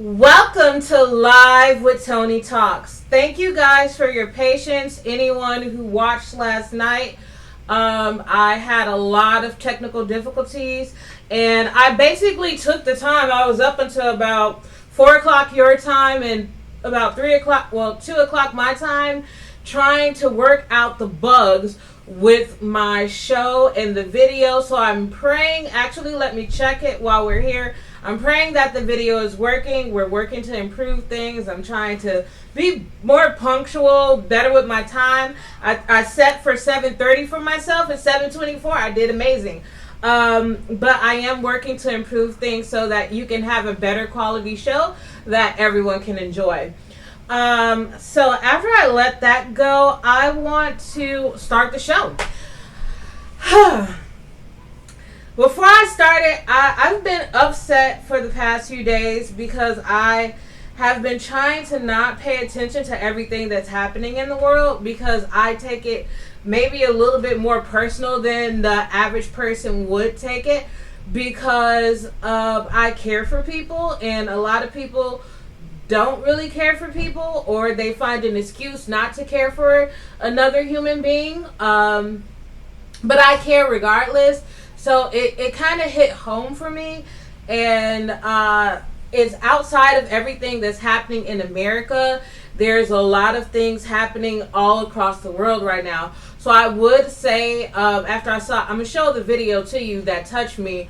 Welcome to Live with Toni Talks. Thank you guys for your patience. Anyone who watched last night, I had a lot of technical difficulties, and I basically took the time. I was up until about 4 o'clock your time and about 3 o'clock, 2 o'clock my time, trying to work out the bugs with my show and the video. So I'm praying, actually let me check it while we're here. I'm praying that the video is working. We're working to improve things. I'm trying to be more punctual, better with my time. I set for 7:30 for myself. At 7:24 I did amazing. But I am working to improve things so that you can have a better quality show that everyone can enjoy. So after I let that go, I want to start the show. Before I started, I've been upset for the past few days because I have been trying to not pay attention to everything that's happening in the world because I take it maybe a little bit more personal than the average person would take it because I care for people, and a lot of people don't really care for people, or they find an excuse not to care for another human being. But I care regardless. So it kind of hit home for me, and it's outside of everything that's happening in America. There's a lot of things happening all across the world right now. So I would say, after I'm going to show the video to you that touched me,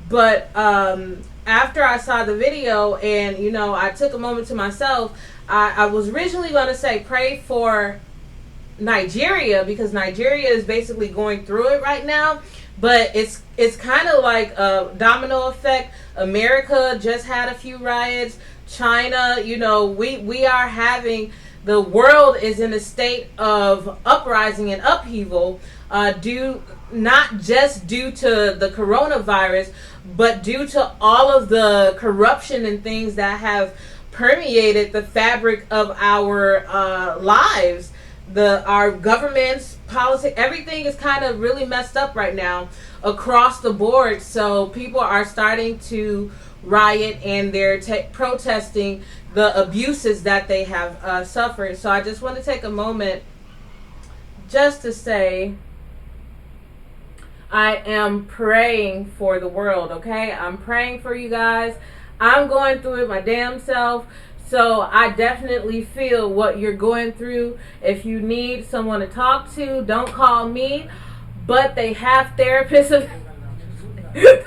but after I saw the video and, I took a moment to myself, I was originally going to say pray for Nigeria because Nigeria is basically going through it right now. But it's kind of like a domino effect. America just had a few riots. China, we are having, the world is in a state of uprising and upheaval not just due to the coronavirus, but due to all of the corruption and things that have permeated the fabric of our lives. Our government's policy, everything is kind of really messed up right now across the board. So people are starting to riot, and they're protesting the abuses that they have suffered. So I just want to take a moment just to say I am praying for the world, okay? I'm praying for you guys. I'm going through it my damn self. So I definitely feel what you're going through. If you need someone to talk to, don't call me. But they have therapists.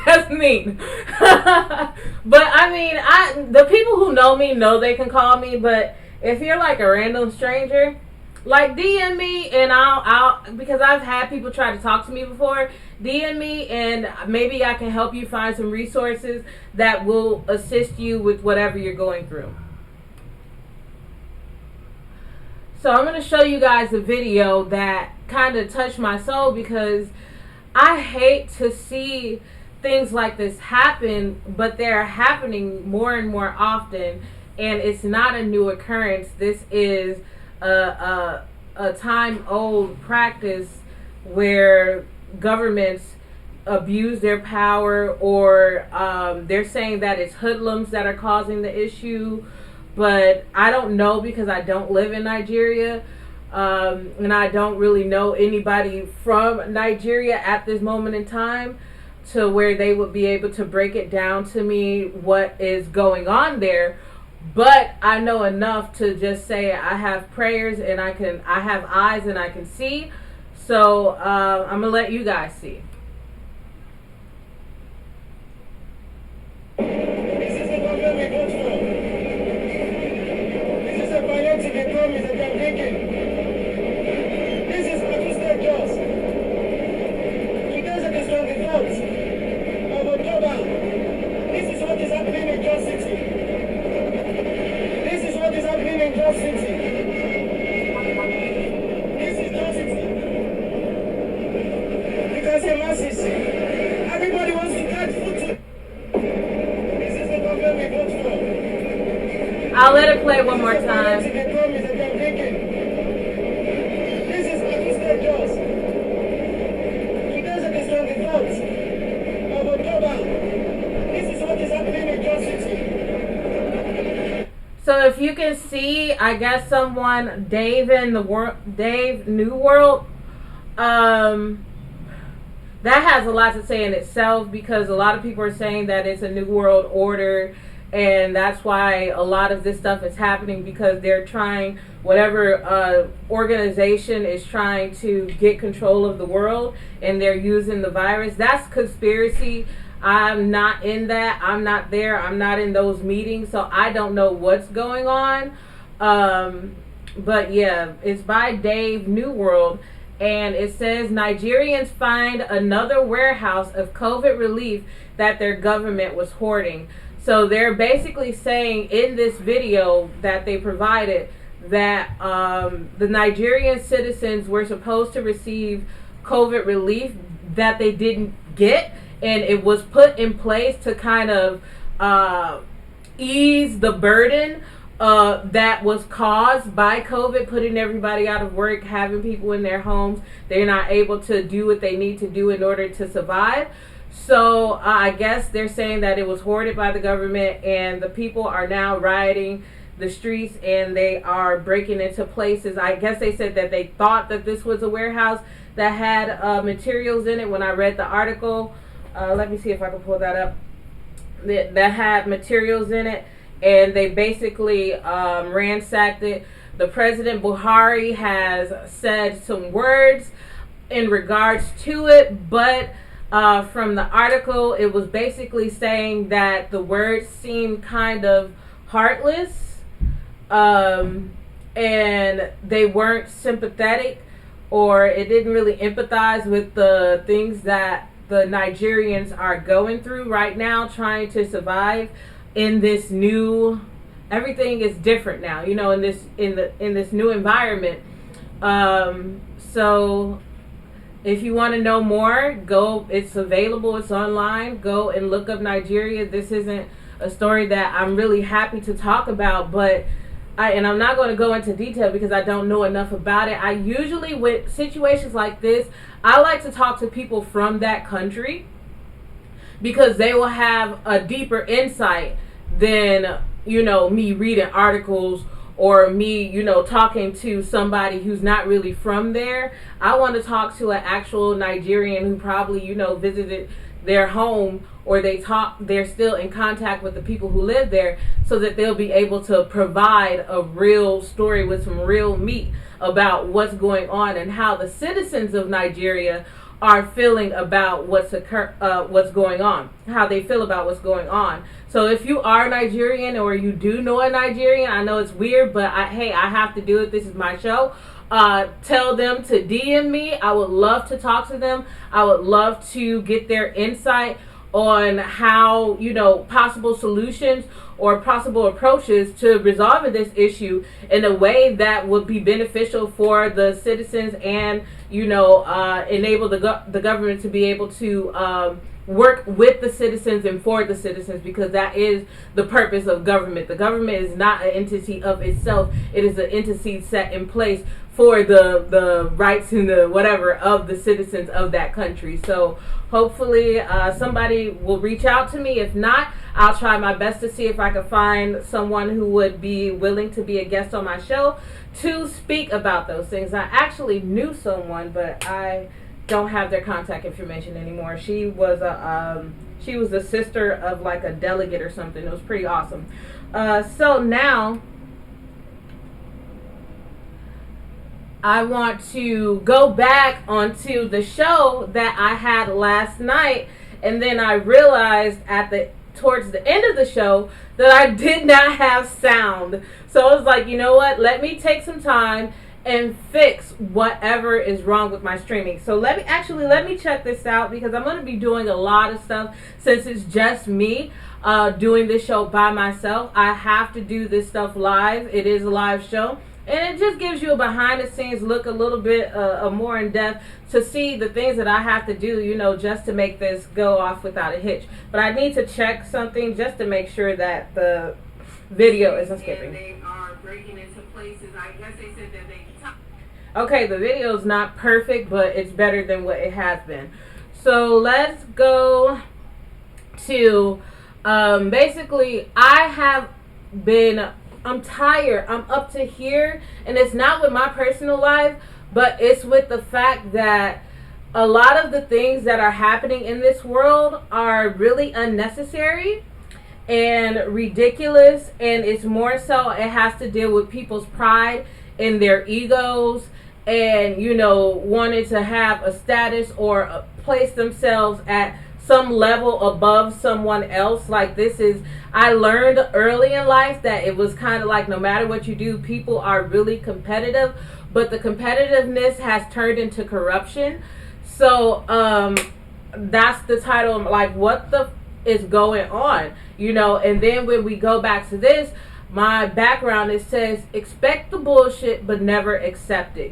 That's mean. But I mean, the people who know me know they can call me. But if you're like a random stranger, like DM me, and I'll because I've had people try to talk to me before. DM me, and maybe I can help you find some resources that will assist you with whatever you're going through. So I'm going to show you guys a video that kind of touched my soul because I hate to see things like this happen, but they're happening more and more often, and it's not a new occurrence. This is a time-old practice where governments abuse their power, or they're saying that it's hoodlums that are causing the issue. But I don't know because I don't live in Nigeria, and I don't really know anybody from Nigeria at this moment in time to where they would be able to break it down to me what is going on there. But I know enough to just say I have prayers, and I have eyes and I can see. So I'm gonna let you guys see. Everybody wants to get food. This is the government we vote for. I'll let it play one more time. This is what you said, Joss. Because of the 24th of October, this is what is happening in Jos City. So if you can see, I guess someone Dave New World, um, that has a lot to say in itself, because a lot of people are saying that it's a new world order, and that's why a lot of this stuff is happening, because they're trying, whatever organization is trying to get control of the world, and they're using the virus. That's conspiracy. I'm not in that. I'm not there. I'm not in those meetings, so I don't know what's going on. But yeah, it's by Dave New World. And it says Nigerians find another warehouse of COVID relief that their government was hoarding. So they're basically saying in this video that they provided that the Nigerian citizens were supposed to receive COVID relief that they didn't get. And it was put in place to kind of ease the burden that was caused by COVID, putting everybody out of work, having people in their homes. They're not able to do what they need to do in order to survive. So I guess they're saying that it was hoarded by the government, and the people are now rioting the streets, and they are breaking into places. I guess they said that they thought that this was a warehouse that had materials in it. When I read the article, let me see if I can pull that up, that had materials in it. And they basically ransacked it. The President Buhari has said some words in regards to it, but from the article, it was basically saying that the words seemed kind of heartless, and they weren't sympathetic, or it didn't really empathize with the things that the Nigerians are going through right now, trying to survive in this new, everything is different now, in this new environment. So if you want to know more, go, it's available, it's online, go and look up Nigeria. This isn't a story that I'm really happy to talk about, but I'm not going to go into detail because I don't know enough about it. I usually, with situations like this, I like to talk to people from that country, because they will have a deeper insight than, me reading articles, or me, talking to somebody who's not really from there. I want to talk to an actual Nigerian who probably, visited their home, or they're still in contact with the people who live there, so that they'll be able to provide a real story with some real meat about what's going on, and how the citizens of Nigeria are feeling about what's going on, how they feel about what's going on. So if you are Nigerian, or you do know a Nigerian, I know it's weird, but I have to do it. This is my show. Tell them to DM me. I would love to talk to them. I would love to get their insight on how, possible solutions or possible approaches to resolving this issue in a way that would be beneficial for the citizens, and enable the government to be able to work with the citizens and for the citizens, because that is the purpose of government. The government is not an entity of itself. It is an entity set in place for the rights and the whatever of the citizens of that country. So hopefully somebody will reach out to me. If not, I'll try my best to see if I can find someone who would be willing to be a guest on my show to speak about those things. I actually knew someone, but I don't have their contact information anymore. She was the sister of like a delegate or something. It was pretty awesome. So now I want to go back onto the show that I had last night, and then I realized towards the end of the show that I did not have sound. So I was like, you know what? Let me take some time and fix whatever is wrong with my streaming. So let me check this out, because I'm going to be doing a lot of stuff since it's just me doing this show by myself. I have to do this stuff live. It is a live show. And it just gives you a behind the scenes look, a little bit more in depth, to see the things that I have to do, just to make this go off without a hitch. But I need to check something just to make sure that the video isn't skipping. And they are breaking into places. I guess they said that they can. Okay, the video is not perfect, but it's better than what it has been. So let's go to basically, I have been I'm tired. I'm up to here, and it's not with my personal life, but it's with the fact that a lot of the things that are happening in this world are really unnecessary and ridiculous, and it's more so it has to deal with people's pride and their egos, and wanting to have a status or place themselves at some level above someone else. Like, I learned early in life that it was kind of like, no matter what you do, people are really competitive, but the competitiveness has turned into corruption. So that's the title. Like, what the is going on, and then when we go back to this, my background, it says expect the bullshit but never accept it,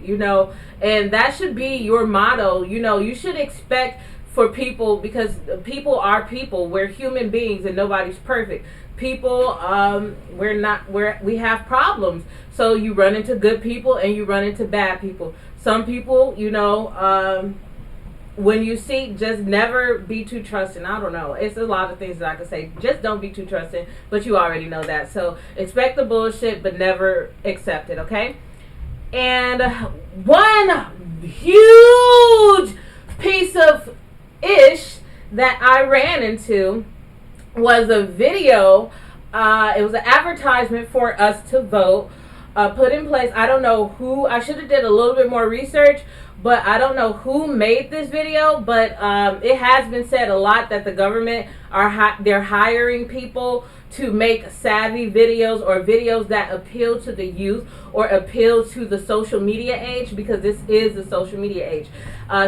and that should be your motto. You should expect for people, because people are people. We're human beings and nobody's perfect. People, we have problems. So you run into good people and you run into bad people. Some people, when you see, just never be too trusting. I don't know. It's a lot of things that I could say. Just don't be too trusting, but you already know that. So expect the bullshit, but never accept it, okay? And one huge piece of ish that I ran into was a video. It was an advertisement for us to vote, put in place. I don't know who. I should have did a little bit more research, but I don't know who made this video. But it has been said a lot that the government they're hiring people to make savvy videos, or videos that appeal to the youth or appeal to the social media age, because this is the social media age.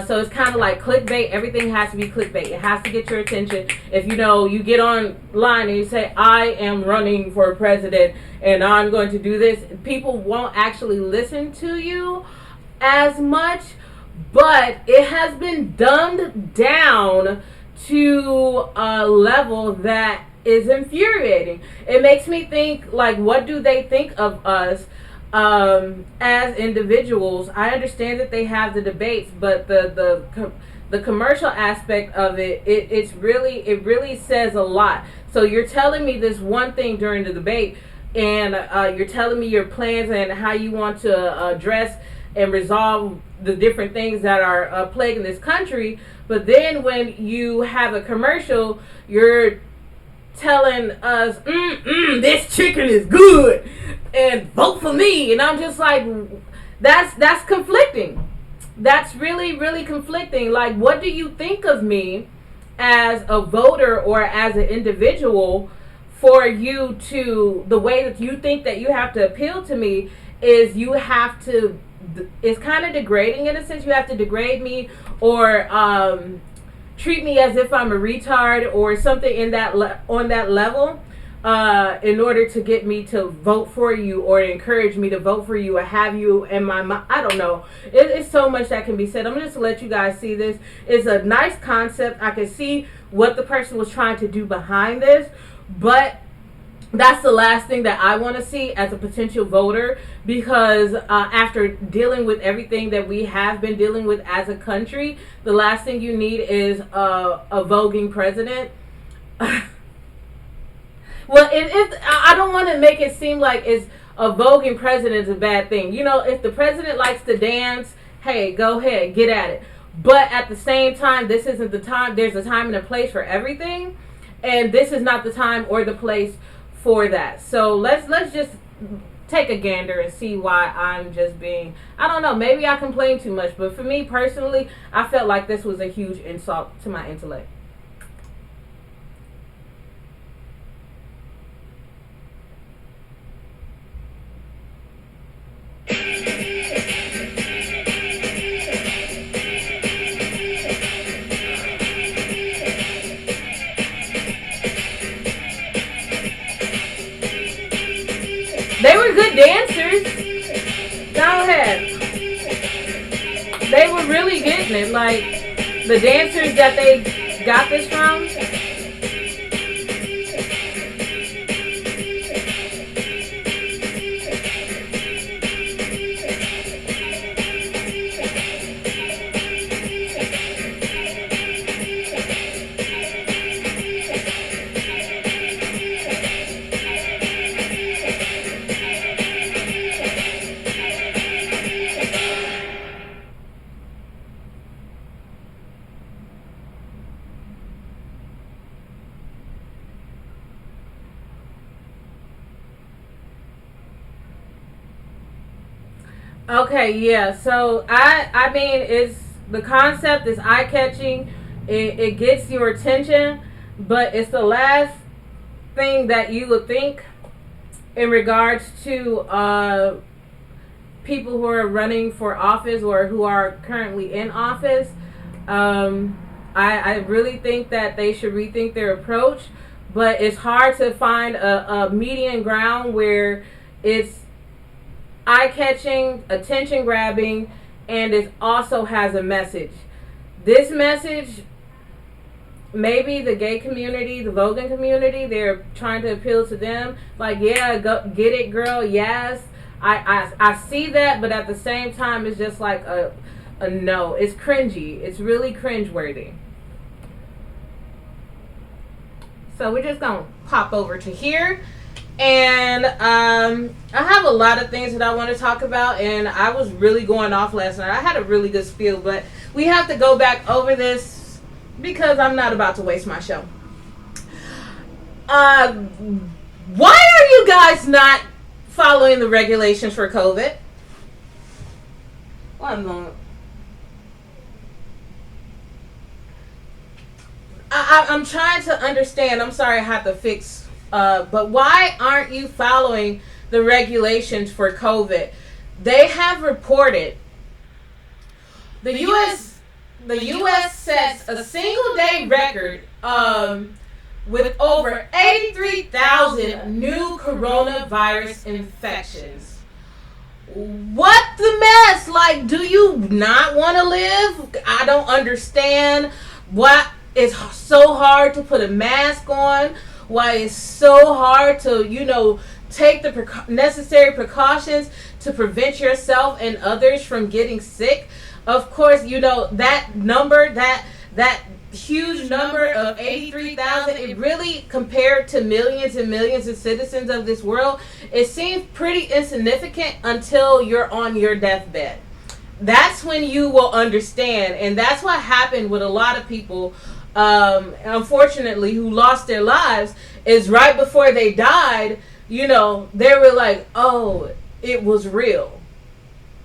So it's kind of like clickbait. Everything has to be clickbait. It has to get your attention. If you get online and you say, I am running for president and I'm going to do this, people won't actually listen to you as much. But it has been dumbed down to a level that is infuriating. It makes me think, like, what do they think of us as individuals? I understand that they have the debates, but the commercial aspect of it really says a lot. So you're telling me this one thing during the debate, and you're telling me your plans and how you want to address and resolve the different things that are plaguing this country. But then when you have a commercial, you're telling us, this chicken is good and vote for me. And I'm just like, that's conflicting. That's really, really conflicting. Like, what do you think of me as a voter or as an individual for you to, the way that you think that you have to appeal to me is you have to, it's kind of degrading in a sense. You have to degrade me or treat me as if I'm a retard or something in that on that level in order to get me to vote for you or encourage me to vote for you or have you in my mind. I don't know. It's so much that can be said. I'm just to let you guys see this. It's a nice concept. I can see what the person was trying to do behind this, but that's the last thing that I want to see as a potential voter, because after dealing with everything that we have been dealing with as a country, the last thing you need is a voguing president. Well, I don't want to make it seem like it's a voguing president is a bad thing. If the president likes to dance, hey, go ahead, get at it. But at the same time, this isn't the time. There's a time and a place for everything, and this is not the time or the place for that. So let's just take a gander and see why I'm just being, I don't know, maybe I complain too much, but for me personally, I felt like this was a huge insult to my intellect. They were good dancers. Go ahead. They were really getting it. Like, the dancers that they got this from. Okay, yeah. So I mean, it's the concept is eye catching. It gets your attention, but it's the last thing that you would think in regards to people who are running for office or who are currently in office. Um, I really think that they should rethink their approach, but it's hard to find a median ground where it's eye catching, attention grabbing, and it also has a message. This message, maybe the gay community, the Vogan community, they're trying to appeal to them. Like, yeah, go get it, girl. Yes, I see that, but at the same time, it's just like a no. It's cringy. It's really cringeworthy. So we're just gonna pop over to here. And I have a lot of things that I want to talk about, and I was really going off last night. I had a really good spiel, but we have to go back over this because I'm not about to waste my show. Why are you guys not following the regulations for COVID? One moment. I'm trying to understand. I'm sorry I have to fix. But why aren't you following the regulations for COVID? They have reported the U.S. sets a single day record with over 83,000 new coronavirus infections. What the mess? Like, do you not want to live? I don't understand why it's so hard to put a mask on. Why it's so hard to, take the necessary precautions to prevent yourself and others from getting sick. Of course, that number, that huge number of 83,000, it really, compared to millions and millions of citizens of this world, it seems pretty insignificant until you're on your deathbed. That's when you will understand, and that's what happened with a lot of people, unfortunately, who lost their lives, is right before they died, they were like, oh, it was real.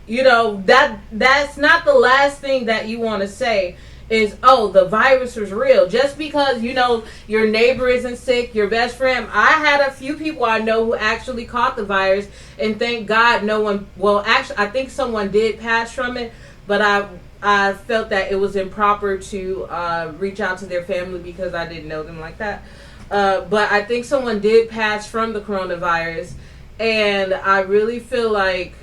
That's not the last thing that you want to say is, oh, the virus was real. Just because, your neighbor isn't sick, your best friend. I had a few people I know who actually caught the virus, and thank God no one, well, actually, I think someone did pass from it, but I felt that it was improper to reach out to their family because I didn't know them like that. But I think someone did pass from the coronavirus, and I really feel like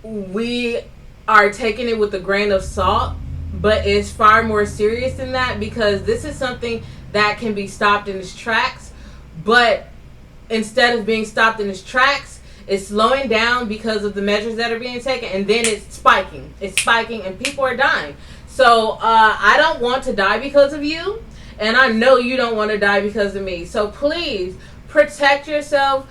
we are taking it with a grain of salt, but it's far more serious than that, because this is something that can be stopped in its tracks, but instead of being stopped in its tracks, it's slowing down because of the measures that are being taken, and then it's spiking, and people are dying. So I don't want to die because of you, and I know you don't want to die because of me. So please protect yourself.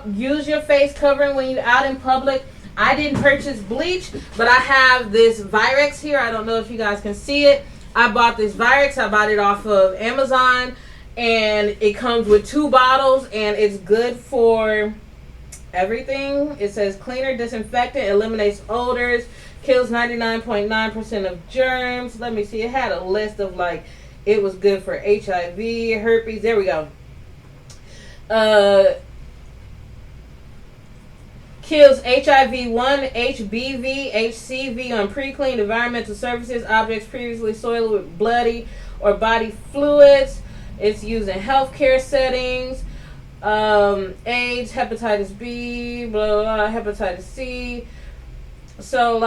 Use your face covering when you're out in public. I didn't purchase bleach, but I have this Virex here. I don't know if you guys can see it. I bought this Virex. I bought it off of Amazon, and it comes with 2 bottles, and it's good for everything. It says cleaner, disinfectant, eliminates odors, kills 99.9% of germs. Let me see. It had a list of, it was good for HIV, herpes. There we go. Kills HIV-1, HBV, HCV on pre-cleaned environmental surfaces, objects previously soiled with bloody or body fluids. It's used in healthcare settings. AIDS, hepatitis B, blah, blah, blah, hepatitis C. So,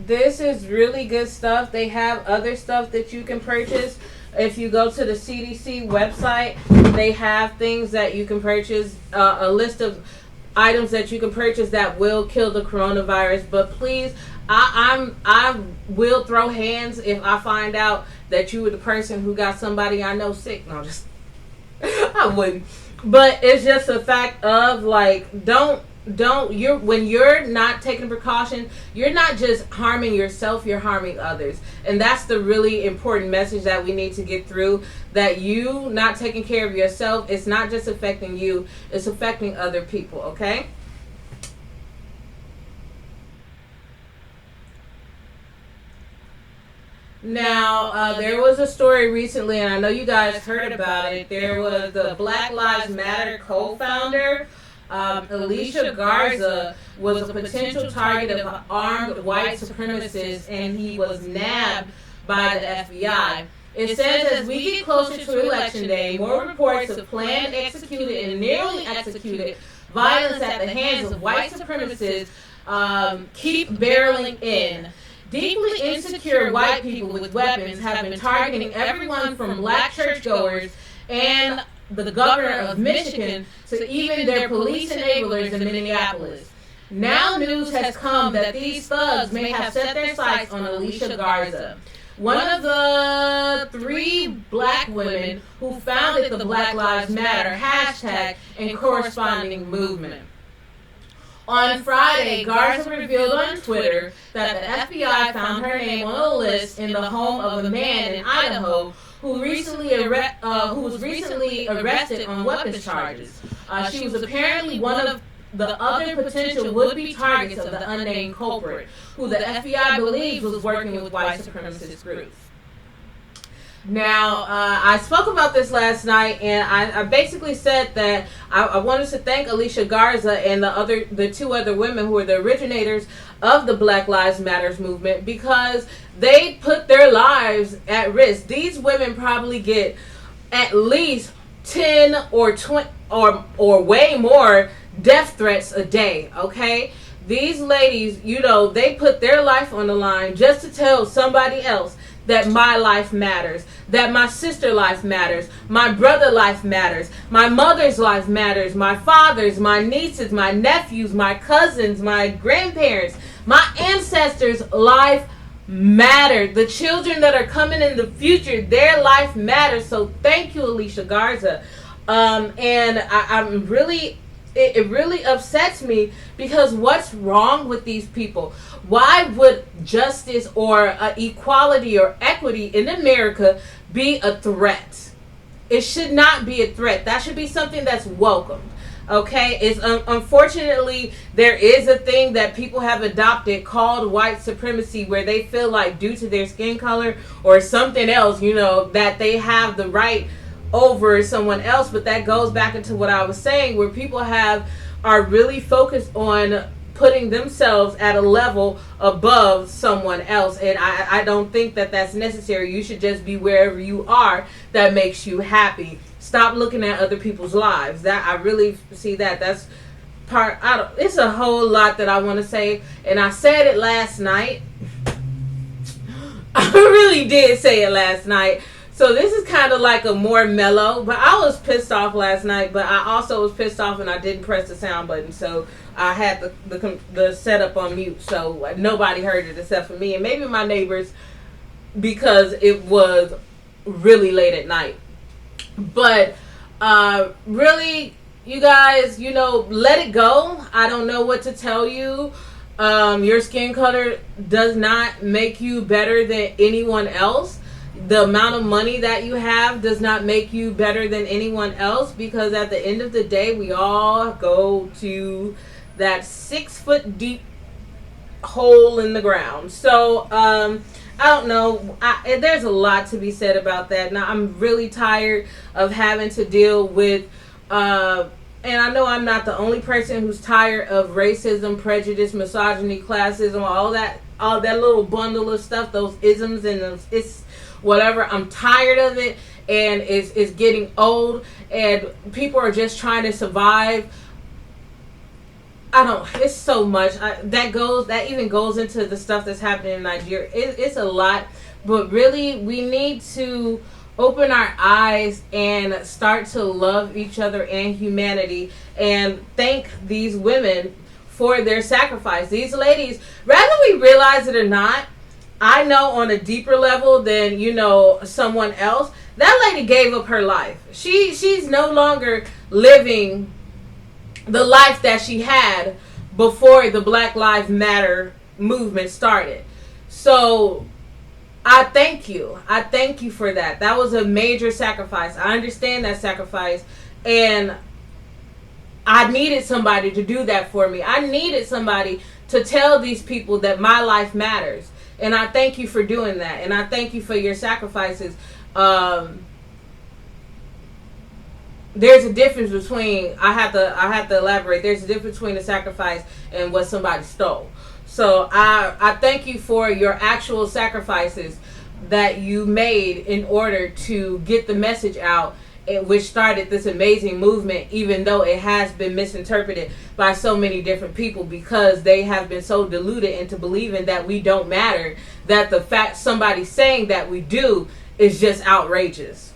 this is really good stuff. They have other stuff that you can purchase. If you go to the CDC website, they have things that you can purchase, a list of items that you can purchase that will kill the coronavirus. But please, I will throw hands if I find out that you were the person who got somebody I know sick. No, just I wouldn't. But it's just a fact of when you're not taking precaution, you're not just harming yourself, you're harming others. And that's the really important message that we need to get through, that you not taking care of yourself, it's not just affecting you, it's affecting other people, okay? Now, there was a story recently, and I know you guys heard about it. There was the Black Lives Matter co-founder, Alicia Garza, was a potential target of armed white supremacists, and he was nabbed by the FBI. It says as we get closer to Election Day, more reports of planned, executed, and nearly executed violence at the hands of white supremacists keep barreling in. Deeply insecure white people with weapons have been targeting everyone from black churchgoers and the governor of Michigan to even their police enablers in Minneapolis. Now news has come that these thugs may have set their sights on Alicia Garza, one of the 3 black women who founded the Black Lives Matter hashtag and corresponding movement. On Friday, Garza revealed on Twitter that the FBI found her name on a list in the home of a man in Idaho who was recently arrested on weapons charges. She was apparently one of the other potential would-be targets of the unnamed culprit, who the FBI believes was working with white supremacist groups. Now, I spoke about this last night, and I basically said that I wanted to thank Alicia Garza and the 2 other women who are the originators of the Black Lives Matter movement, because they put their lives at risk. These women probably get at least 10 or 20 or way more death threats a day, okay? These ladies, they put their life on the line just to tell somebody else that my life matters, that my sister life matters, my brother life matters, my mother's life matters, my father's, my nieces, my nephews, my cousins, my grandparents, my ancestors' life matter. The children that are coming in the future, their life matters. So thank you, Alicia Garza. And I'm really, it really upsets me, because what's wrong with these people? Why would justice or equality or equity in America be a threat? It should not be a threat. That should be something that's welcomed. Okay, it's unfortunately there is a thing that people have adopted called white supremacy, where they feel like due to their skin color or something else, that they have the right over someone else. But that goes back into what I was saying, where people are really focused on putting themselves at a level above someone else, and I don't think that that's necessary. You should just be wherever you are that makes you happy. Stop looking at other people's lives. That I really see that's part. It's a whole lot that I want to say, and I said it last night. I really did say it last night. So this is kind of like a more mellow, but I was pissed off last night, but I also was pissed off and I didn't press the sound button, so I had the setup on mute, so nobody heard it except for me and maybe my neighbors, because it was really late at night. But really, you guys, let it go. I don't know what to tell you. Your skin color does not make you better than anyone else. The amount of money that you have does not make you better than anyone else, because at the end of the day, we all go to that 6 foot deep hole in the ground. So, I don't know. There's a lot to be said about that. Now, I'm really tired of having to deal with, and I know I'm not the only person who's tired of racism, prejudice, misogyny, classism, all that little bundle of stuff, those isms and those whatever. I'm tired of it, and it's getting old, and people are just trying to survive. It's so much that even goes into the stuff that's happening in Nigeria. It's a lot, but really we need to open our eyes and start to love each other and humanity, and thank these women for their sacrifice. These ladies, whether we realize it or not, I know on a deeper level than someone else, that lady gave up her life. She's no longer living the life that she had before the Black Lives Matter movement started. So I thank you. I thank you for that. That was a major sacrifice. I understand that sacrifice, and I needed somebody to do that for me. I needed somebody to tell these people that my life matters. And I thank you for doing that. And I thank you for your sacrifices. There's a difference between, I have to elaborate. There's a difference between a sacrifice and what somebody stole. So I thank you for your actual sacrifices that you made in order to get the message out, which started this amazing movement, even though it has been misinterpreted by so many different people because they have been so deluded into believing that we don't matter, that the fact somebody saying that we do is just outrageous.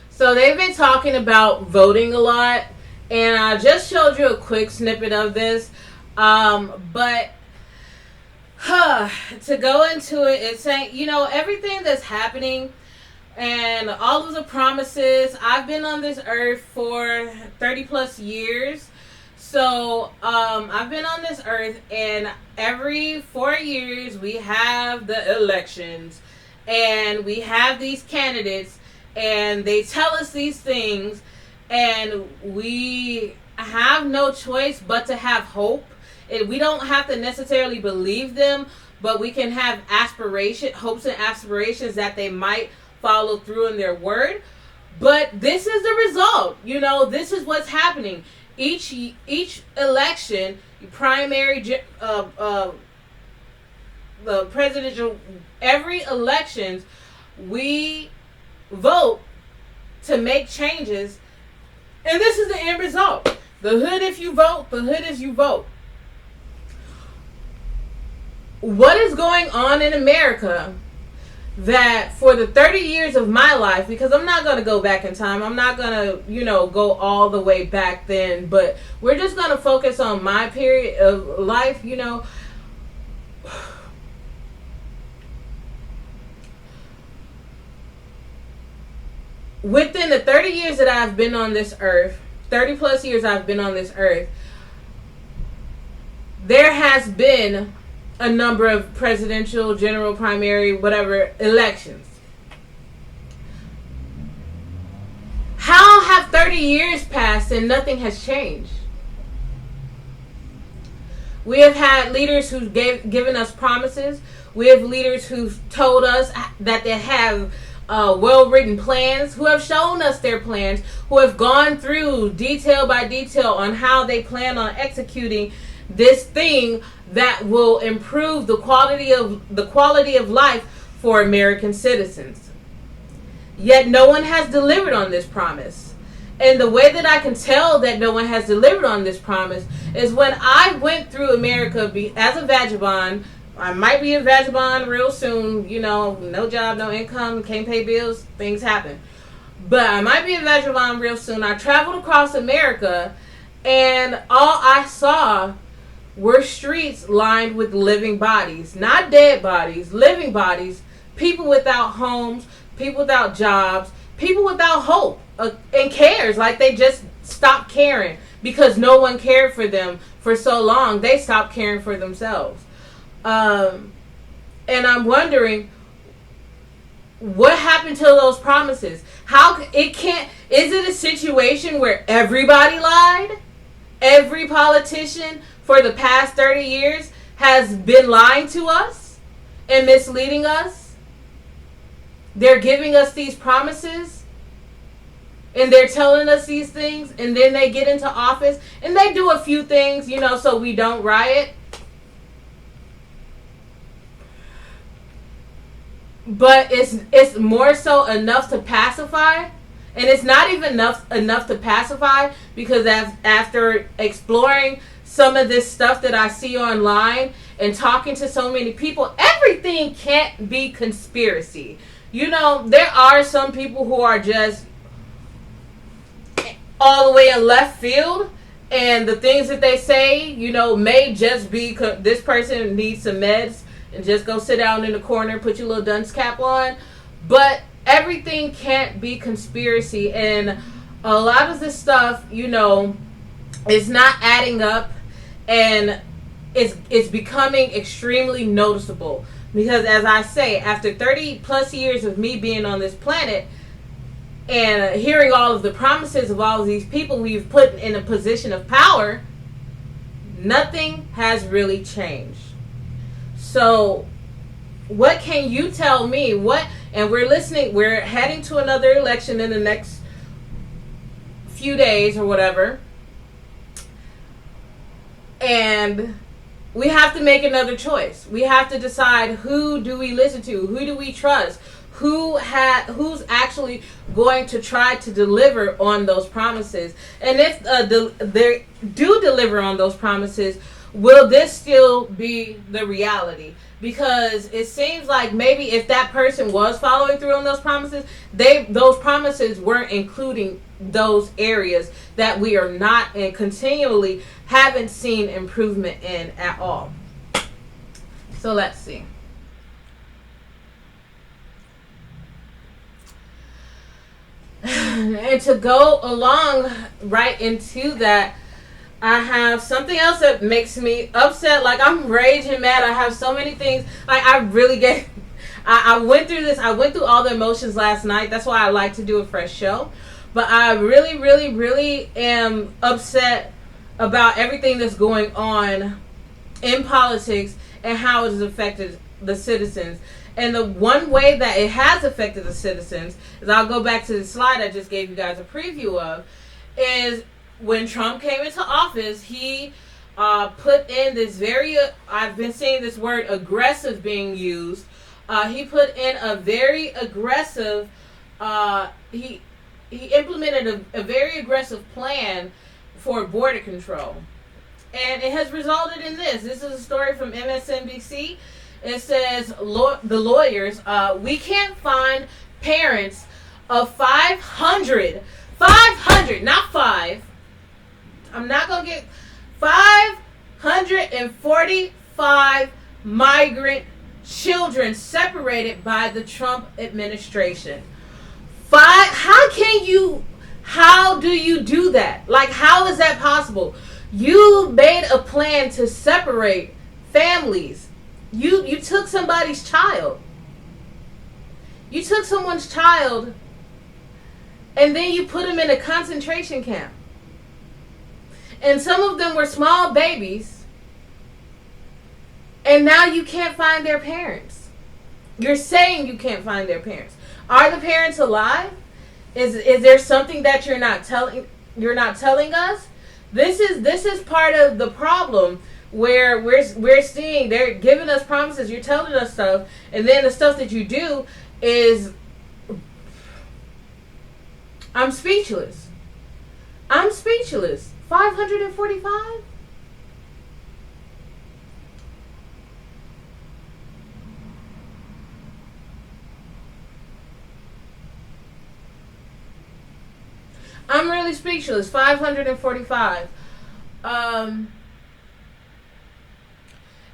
So they've been talking about voting a lot, and I just showed you a quick snippet of this. But to go into it, it's saying, everything that's happening and all of the promises. I've been on this earth for 30 plus years. So I've been on this earth, and every 4 years we have the elections, and we have these candidates, and they tell us these things, and we have no choice but to have hope. We don't have to necessarily believe them, but we can have hopes and aspirations that they might follow through in their word. But this is the result. This is what's happening. Each election, primary, the presidential, every elections, we vote to make changes, and this is the end result. The hood if you vote, the hood if you vote. What is going on in America that for the 30 years of my life, because I'm not going to go back in time, I'm not going to, go all the way back then, but we're just going to focus on my period of life, Within the 30 years that I've been on this earth, 30 plus years I've been on this earth, there has been a number of presidential, general, primary, whatever, elections. How have 30 years passed and nothing has changed? We have had leaders who've given us promises. We have leaders who've told us that they have well-written plans, who have shown us their plans, who have gone through detail by detail on how they plan on executing this thing that will improve the quality of life for American citizens. Yet no one has delivered on this promise. And the way that I can tell that no one has delivered on this promise is when I went through America as a vagabond. I might be a vagabond real soon, no job, no income, can't pay bills, things happen. But I might be a vagabond real soon. I traveled across America, and all I saw were streets lined with living bodies. Not dead bodies, living bodies. People without homes, people without jobs, people without hope and cares. Like they just stopped caring because no one cared for them for so long. They stopped caring for themselves. And I'm wondering what happened to those promises. Is it a situation where everybody lied? Every politician for the past 30 years has been lying to us and misleading us. They're giving us these promises and they're telling us these things, and then they get into office and they do a few things, so we don't riot. But it's more so enough to pacify, and it's not even enough to pacify, because after exploring some of this stuff that I see online and talking to so many people, everything can't be conspiracy. There are some people who are just all the way in left field, and the things that they say, may just be this person needs some meds and just go sit down in the corner, put your little dunce cap on. But everything can't be conspiracy, and a lot of this stuff, is not adding up, and it's becoming extremely noticeable. Because as I say, after 30 plus years of me being on this planet, and hearing all of the promises of all of these people we've put in a position of power, nothing has really changed. So what can you tell me? And we're heading to another election in the next few days or whatever. And we have to make another choice. We have to decide, who do we listen to? Who do we trust? Who's actually going to try to deliver on those promises? And if they do deliver on those promises, will this still be the reality? Because it seems like maybe if that person was following through on those promises, those promises weren't including those areas that we are not and continually haven't seen improvement in at all. So let's see. And to go along right into that, I have something else that makes me upset. Like, I'm raging mad. I have so many things. Like, I really get... I went through this. I went through all the emotions last night. That's why I like to do a fresh show. But I really, really, really am upset about everything that's going on in politics and how it has affected the citizens. And the one way that it has affected the citizens is, I'll go back to the slide I just gave you guys a preview of, is when Trump came into office, he put in this I've been seeing this word aggressive being used. He put in a very aggressive, he implemented a very aggressive plan for border control. And it has resulted in this. This is a story from MSNBC. It says, the lawyers, we can't find parents of 500, not 5. I'm not going to get 545 migrant children separated by the Trump administration. How do you do that? Like, how is that possible? You made a plan to separate families. You took somebody's child. You took someone's child, and then you put them in a concentration camp. And some of them were small babies, and now you can't find their parents. You're saying you can't find their parents. Are the parents alive? Is there something that you're not telling us? This is part of the problem, where we're seeing they're giving us promises, you're telling us stuff, and then the stuff that you do is, I'm speechless. 545? I'm really speechless. 545.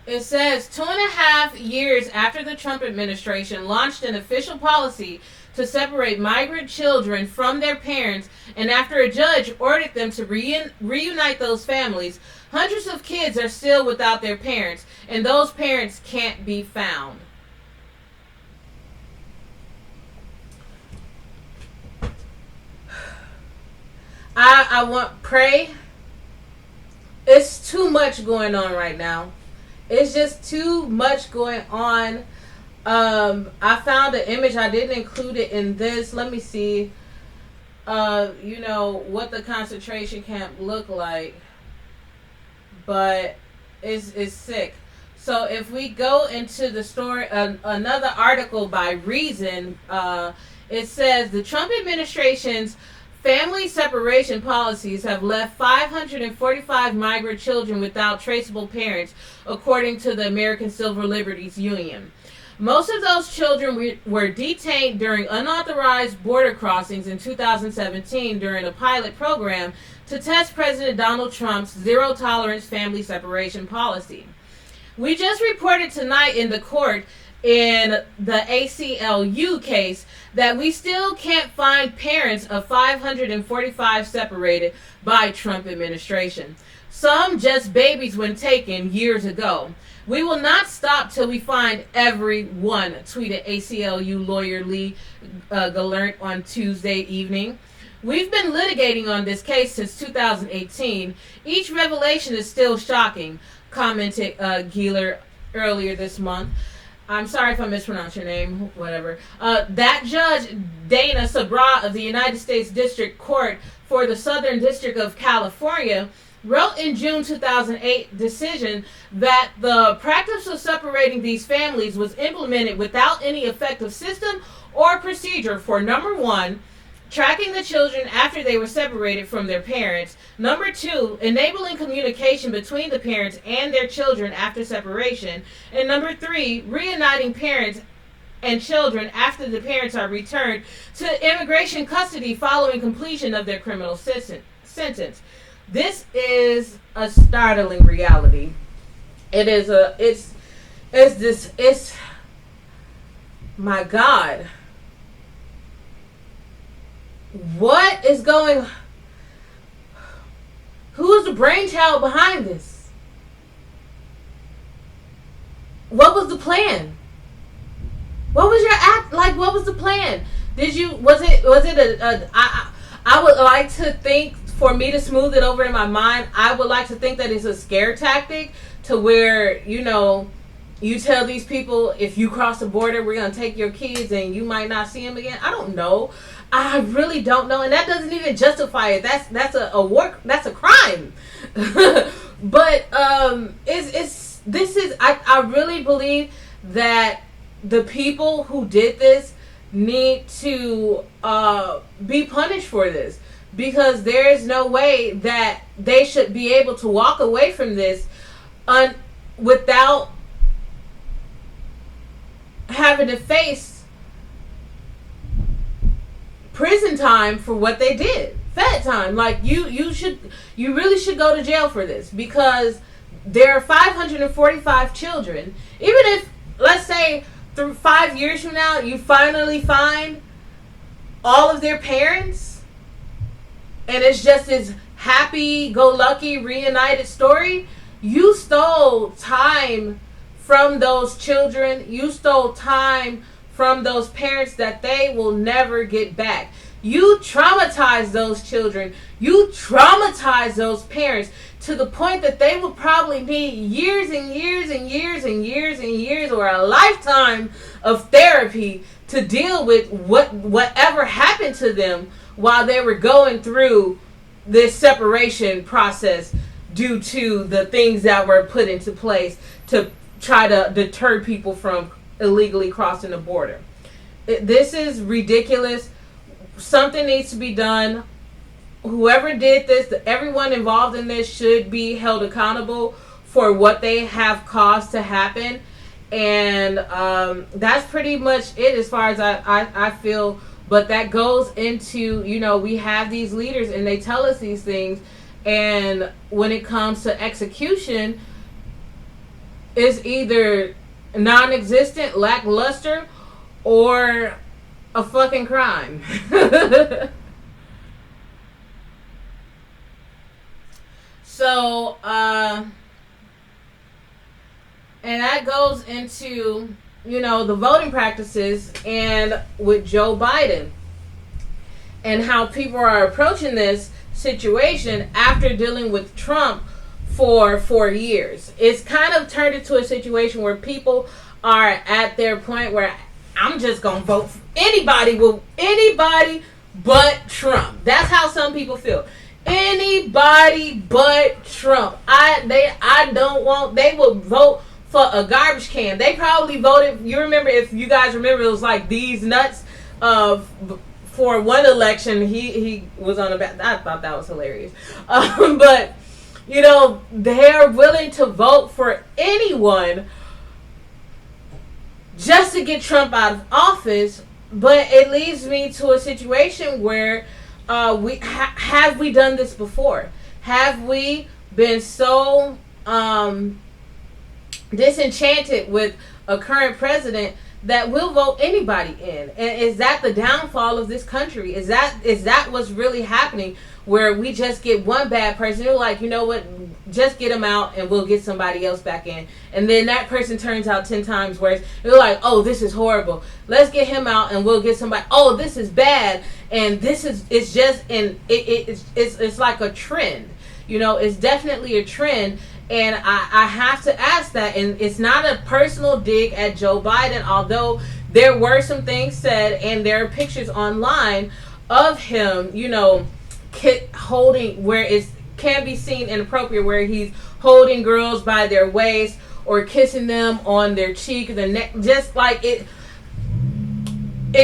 It says 2.5 years after the Trump administration launched an official policy to separate migrant children from their parents, and after a judge ordered them to reunite those families, hundreds of kids are still without their parents, and those parents can't be found. I pray. It's too much going on right now. It's just too much going on. I found an image. I didn't include it in this. Let me see. What the concentration camp looked like. But it's sick. So if we go into the story, another article by Reason, it says the Trump administration's family separation policies have left 545 migrant children without traceable parents, according to the American Civil Liberties Union. Most of those children were detained during unauthorized border crossings in 2017 during a pilot program to test President Donald Trump's zero-tolerance family separation policy. We just reported tonight in the court in the ACLU case that we still can't find parents of 545 separated by Trump administration. Some just babies when taken years ago. We will not stop till we find everyone, tweeted ACLU lawyer Lee Gallant on Tuesday evening. We've been litigating on this case since 2018. Each revelation is still shocking, commented Gieler earlier this month. I'm sorry if I mispronounced your name, whatever. That judge, Dana Sabra of the United States District Court for the Southern District of California, wrote in June 2008 decision that the practice of separating these families was implemented without any effective system or procedure for, number one, tracking the children after they were separated from their parents. Number two, enabling communication between the parents and their children after separation. And number three, reuniting parents and children after the parents are returned to immigration custody following completion of their criminal sentence. This is a startling reality. It's my God. What is going? Who is the brainchild behind this? What was the plan? What was your act like? What was the plan? Was it I would like to think, for me to smooth it over in my mind, I would like to think that it's a scare tactic to where, you tell these people, if you cross the border, we're going to take your kids and you might not see them again. I don't know. I really don't know. And that doesn't even justify it. That's a crime. But I really believe that the people who did this need to be punished for this, because there is no way that they should be able to walk away from this without having to face prison time for what they did. Fed time. Like, you really should go to jail for this, because there are 545 children. Even if, let's say, through 5 years from now, you finally find all of their parents, and it's just this happy-go-lucky reunited story, you stole time from those children. You stole time from those parents that they will never get back. You traumatized those children. You traumatized those parents to the point that they will probably need years and years and years and years and years, or a lifetime of therapy to deal with whatever happened to them while they were going through this separation process due to the things that were put into place to try to deter people from illegally crossing the border. This is ridiculous. Something needs to be done. Whoever did this, everyone involved in this should be held accountable for what they have caused to happen. And that's pretty much it as far as I feel. But that goes into, we have these leaders and they tell us these things. And when it comes to execution, it's either non-existent, lackluster, or a fucking crime. So, and that goes into, the voting practices, and with Joe Biden and how people are approaching this situation after dealing with Trump for 4 years. It's kind of turned into a situation where people are at their point where I'm just gonna vote for anybody but Trump. That's how some people feel. Anybody but Trump. They will vote for a garbage can. They probably voted. If you guys remember, it was like these nuts for one election. He was on I thought that was hilarious. But they're willing to vote for anyone just to get Trump out of office. But it leads me to a situation where have we done this before? Have we been so disenchanted with a current president that will vote anybody in. And is that the downfall of this country? Is that what's really happening, where we just get one bad person, you're like, you know what, just get them out and we'll get somebody else back in, and then that person turns out 10 times worse. You're like, oh, this is horrible, let's get him out and we'll get somebody. Oh, this is bad, and this is, it's just, and it's like a trend. It's definitely a trend. And I have to ask that, and it's not a personal dig at Joe Biden, although there were some things said, and there are pictures online of him, holding, where it can be seen inappropriate, where he's holding girls by their waist or kissing them on their cheek, their neck, just like it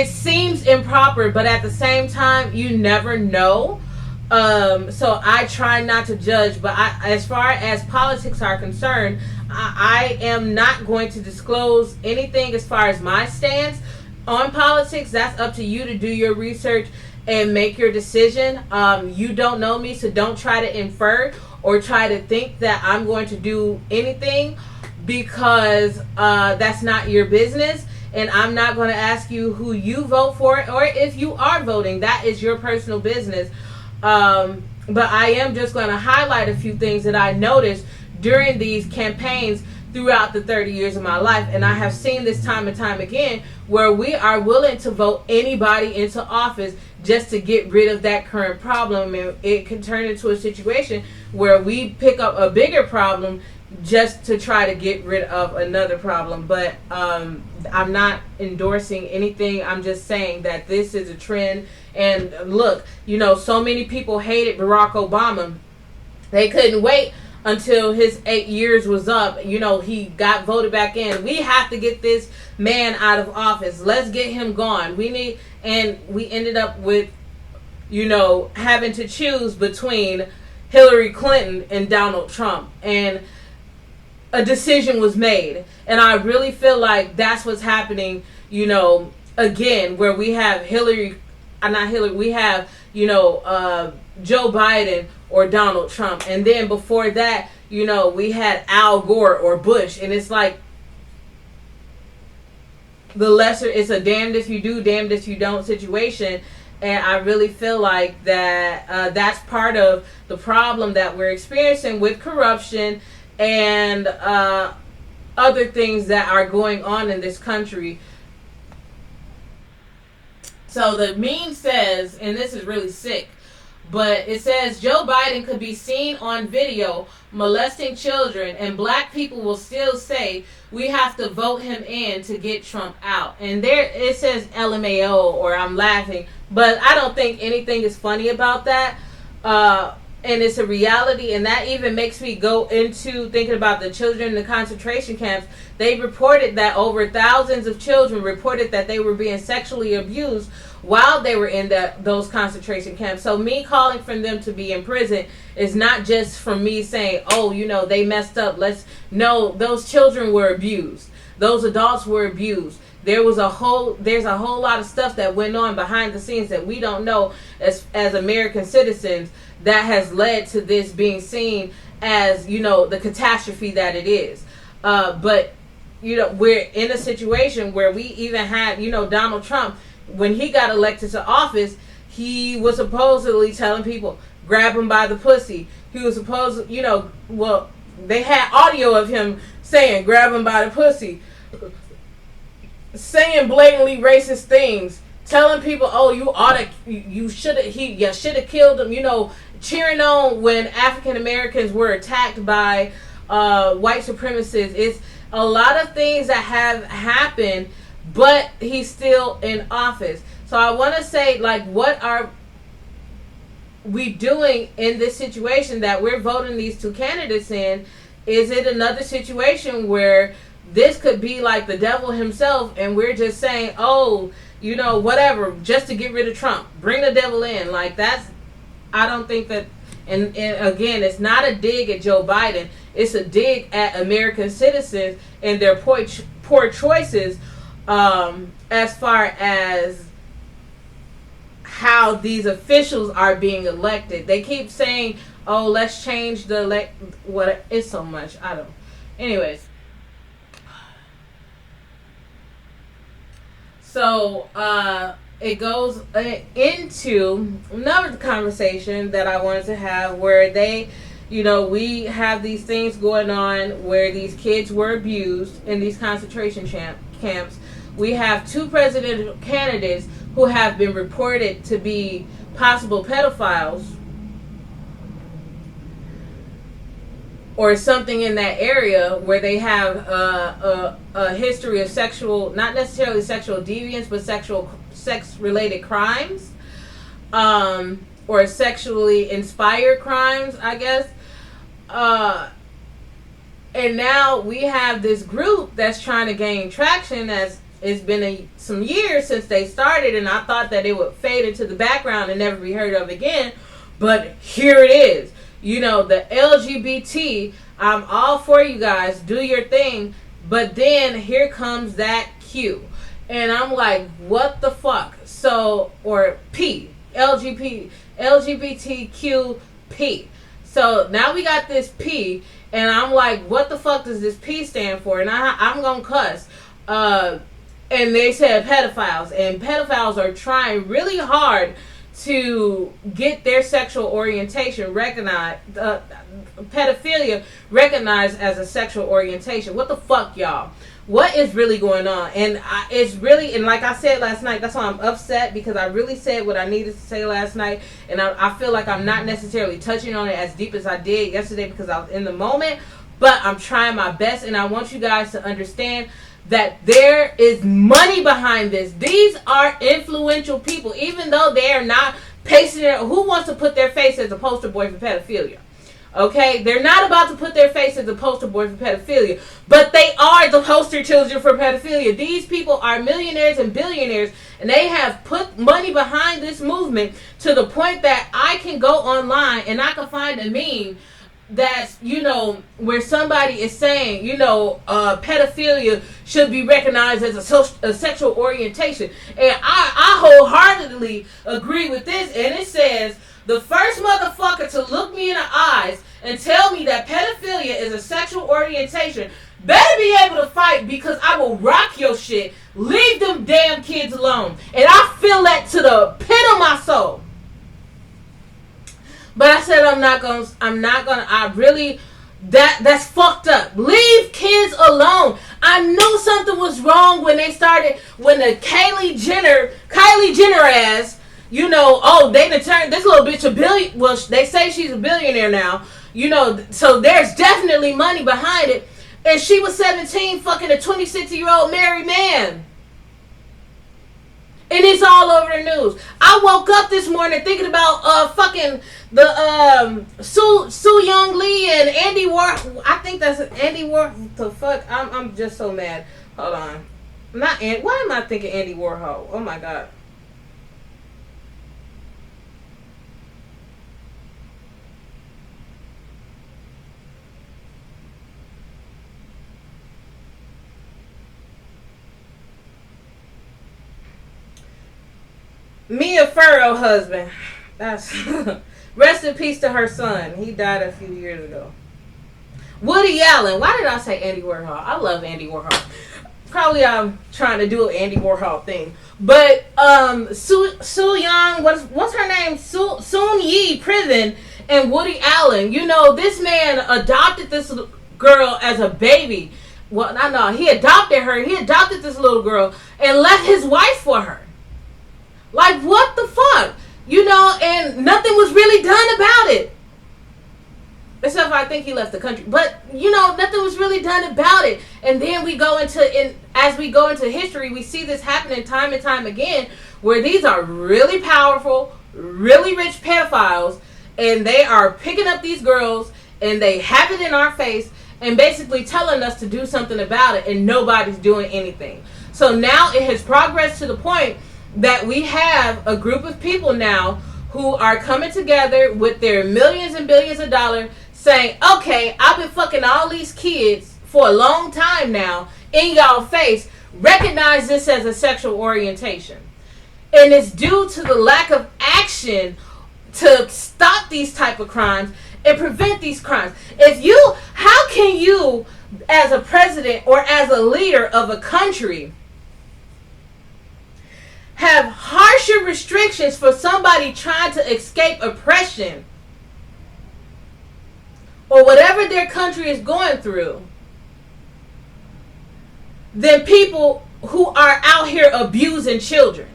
seems improper, but at the same time, you never know. So I try not to judge, but as far as politics are concerned, I am not going to disclose anything as far as my stance on politics. That's up to you to do your research and make your decision. You don't know me, so don't try to infer or try to think that I'm going to do anything, because that's not your business. And I'm not going to ask you who you vote for, or if you are voting. That is your personal business. But I am just going to highlight a few things that I noticed during these campaigns throughout the 30 years of my life. And I have seen this time and time again, where we are willing to vote anybody into office just to get rid of that current problem. And it can turn into a situation where we pick up a bigger problem just to try to get rid of another problem. But I'm not endorsing anything. I'm just saying that this is a trend. And look, so many people hated Barack Obama. They couldn't wait until his 8 years was up. He got voted back in. We have to get this man out of office. Let's get him gone. And we ended up with, having to choose between Hillary Clinton and Donald Trump. And a decision was made. And I really feel like that's what's happening, again, where we have we have, Joe Biden or Donald Trump. And then before that, we had Al Gore or Bush. And it's like, it's a damned if you do, damned if you don't situation. And I really feel like that that's part of the problem that we're experiencing with corruption and other things that are going on in this country. So the meme says, and this is really sick, but it says Joe Biden could be seen on video molesting children, and black people will still say we have to vote him in to get Trump out. And there it says LMAO, or I'm laughing, but I don't think anything is funny about that. And it's a reality, and that even makes me go into thinking about the children in the concentration camps. They reported that over thousands of children reported that they were being sexually abused while they were in those concentration camps. So me calling for them to be in prison is not just from me saying, oh, they messed up. No, those children were abused. Those adults were abused. There's a whole lot of stuff that went on behind the scenes that we don't know as American citizens, that has led to this being seen as, the catastrophe that it is. But, we're in a situation where we even had, Donald Trump, when he got elected to office, he was supposedly telling people, grab him by the pussy. He was supposed, they had audio of him saying, grab him by the pussy, saying blatantly racist things, telling people, oh, you should have killed him, cheering on when African Americans were attacked by white supremacists. It's a lot of things that have happened, but he's still in office. So I want to say, what are we doing in this situation that we're voting these two candidates in? Is it another situation where this could be like the devil himself, and we're just saying, oh, whatever, just to get rid of Trump, bring the devil in? I don't think that, and again, it's not a dig at Joe Biden, it's a dig at American citizens and their poor choices as far as how these officials are being elected. They keep saying, oh, let's change the it's so much, anyways. So it goes into another conversation that I wanted to have where we have these things going on where these kids were abused in these concentration camps. We have two presidential candidates who have been reported to be possible pedophiles or something in that area, where they have a history of sexual, not necessarily sexual deviance, but sex-related crimes, or sexually inspired crimes, I guess. And now we have this group that's trying to gain traction. As it's been some years since they started, and I thought that it would fade into the background and never be heard of again. But here it is. The LGBT, I'm all for you guys. Do your thing. But then here comes that Q. And I'm like, what the fuck? So, or P. LGBTQP. So now we got this P. And I'm like, what the fuck does this P stand for? And I'm going to cuss. And they said pedophiles. And pedophiles are trying really hard to get their sexual orientation recognized, pedophilia recognized as a sexual orientation. What the fuck, y'all? What is really going on? And it's really, and like I said last night, that's why I'm upset, because I really said what I needed to say last night, and I feel like I'm not necessarily touching on it as deep as I did yesterday because I was in the moment, but I'm trying my best, and I want you guys to understand that there is money behind this. These are influential people, even though they are not pasting it. Who wants to put their face as a poster boy for pedophilia? Okay, they're not about to put their face as a poster boy for pedophilia, but they are the poster children for pedophilia. These people are millionaires and billionaires, and they have put money behind this movement to the point that I can go online and I can find a meme that's, where somebody is saying, pedophilia should be recognized as a sexual orientation. And I wholeheartedly agree with this. And it says, the first motherfucker to look me in the eyes and tell me that pedophilia is a sexual orientation better be able to fight, because I will rock your shit. Leave them damn kids alone. And I feel that to the pit of my soul. But I said that's fucked up. Leave kids alone. I knew something was wrong when the Kylie Jenner ass, they done turned this little bitch a billion. Well, they say she's a billionaire now, so there's definitely money behind it. And she was 17 fucking a 26-year-old married man. And it's all over the news. I woke up this morning thinking about fucking the Soo Young Lee and Andy Warhol. I think that's Andy Warhol. The fuck? I'm just so mad. Hold on. Why am I thinking Andy Warhol? Oh my god. Mia Farrow husband. That's rest in peace to her son. He died a few years ago. Woody Allen. Why did I say Andy Warhol? I love Andy Warhol. Probably I'm trying to do an Andy Warhol thing. But Soo Young, what's her name? Soon Yi Prison and Woody Allen. This man adopted this girl as a baby. Well, no, he adopted her. He adopted this little girl and left his wife for her. Like, what the fuck? And nothing was really done about it. Except for I think he left the country. But, nothing was really done about it. And then as we go into history, we see this happening time and time again, where these are really powerful, really rich pedophiles, and they are picking up these girls, and they have it in our face, and basically telling us to do something about it, and nobody's doing anything. So now it has progressed to the point that we have a group of people now who are coming together with their millions and billions of dollars saying, okay, I've been fucking all these kids for a long time now in y'all face. Recognize this as a sexual orientation. And it's due to the lack of action to stop these type of crimes and prevent these crimes. How can you, as a president or as a leader of a country, restrictions for somebody trying to escape oppression or whatever their country is going through than people who are out here abusing children.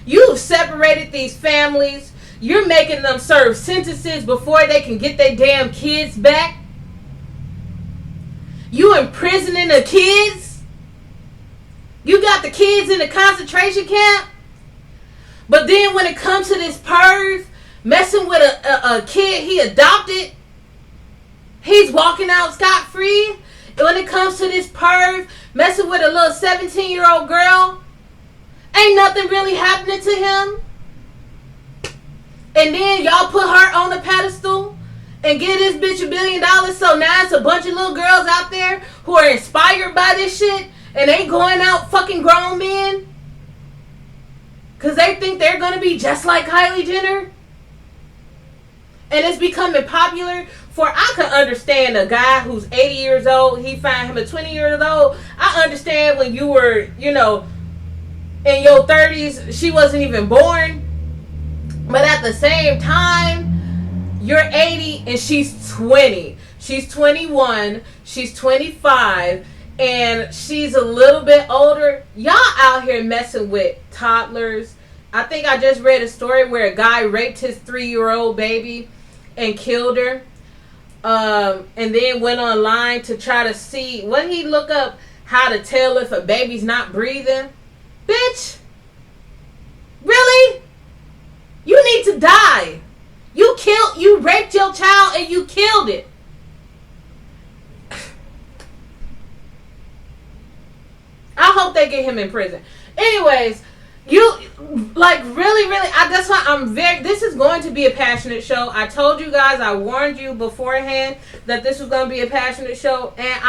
You've separated these families. You're making them serve sentences before they can get their damn kids back. You imprisoning the kids. You got the kids in the concentration camp. But then when it comes to this perv messing with a kid he adopted, he's walking out scot-free. And when it comes to this perv messing with a little 17-year-old girl, ain't nothing really happening to him. And then y'all put her on a pedestal and give this bitch $1 billion. So now it's a bunch of little girls out there who are inspired by this shit and they going out fucking grown men because they think they're going to be just like Kylie Jenner. And it's becoming popular. For I could understand a guy who's 80 years old, he find him at 20 years old. I understand when you were, in your 30s, she wasn't even born. But at the same time, you're 80 and she's 20. She's 21, she's 25, and she's a little bit older. Y'all out here messing with toddlers. I think I just read a story where a guy raped his 3-year-old baby and killed her. And then went online to try to see, when he look up how to tell if a baby's not breathing. Bitch, really? You need to die. You raped your child and you killed it. I hope they get him in prison. Anyways, that's why this is going to be a passionate show. I told you guys, I warned you beforehand that this was going to be a passionate show, and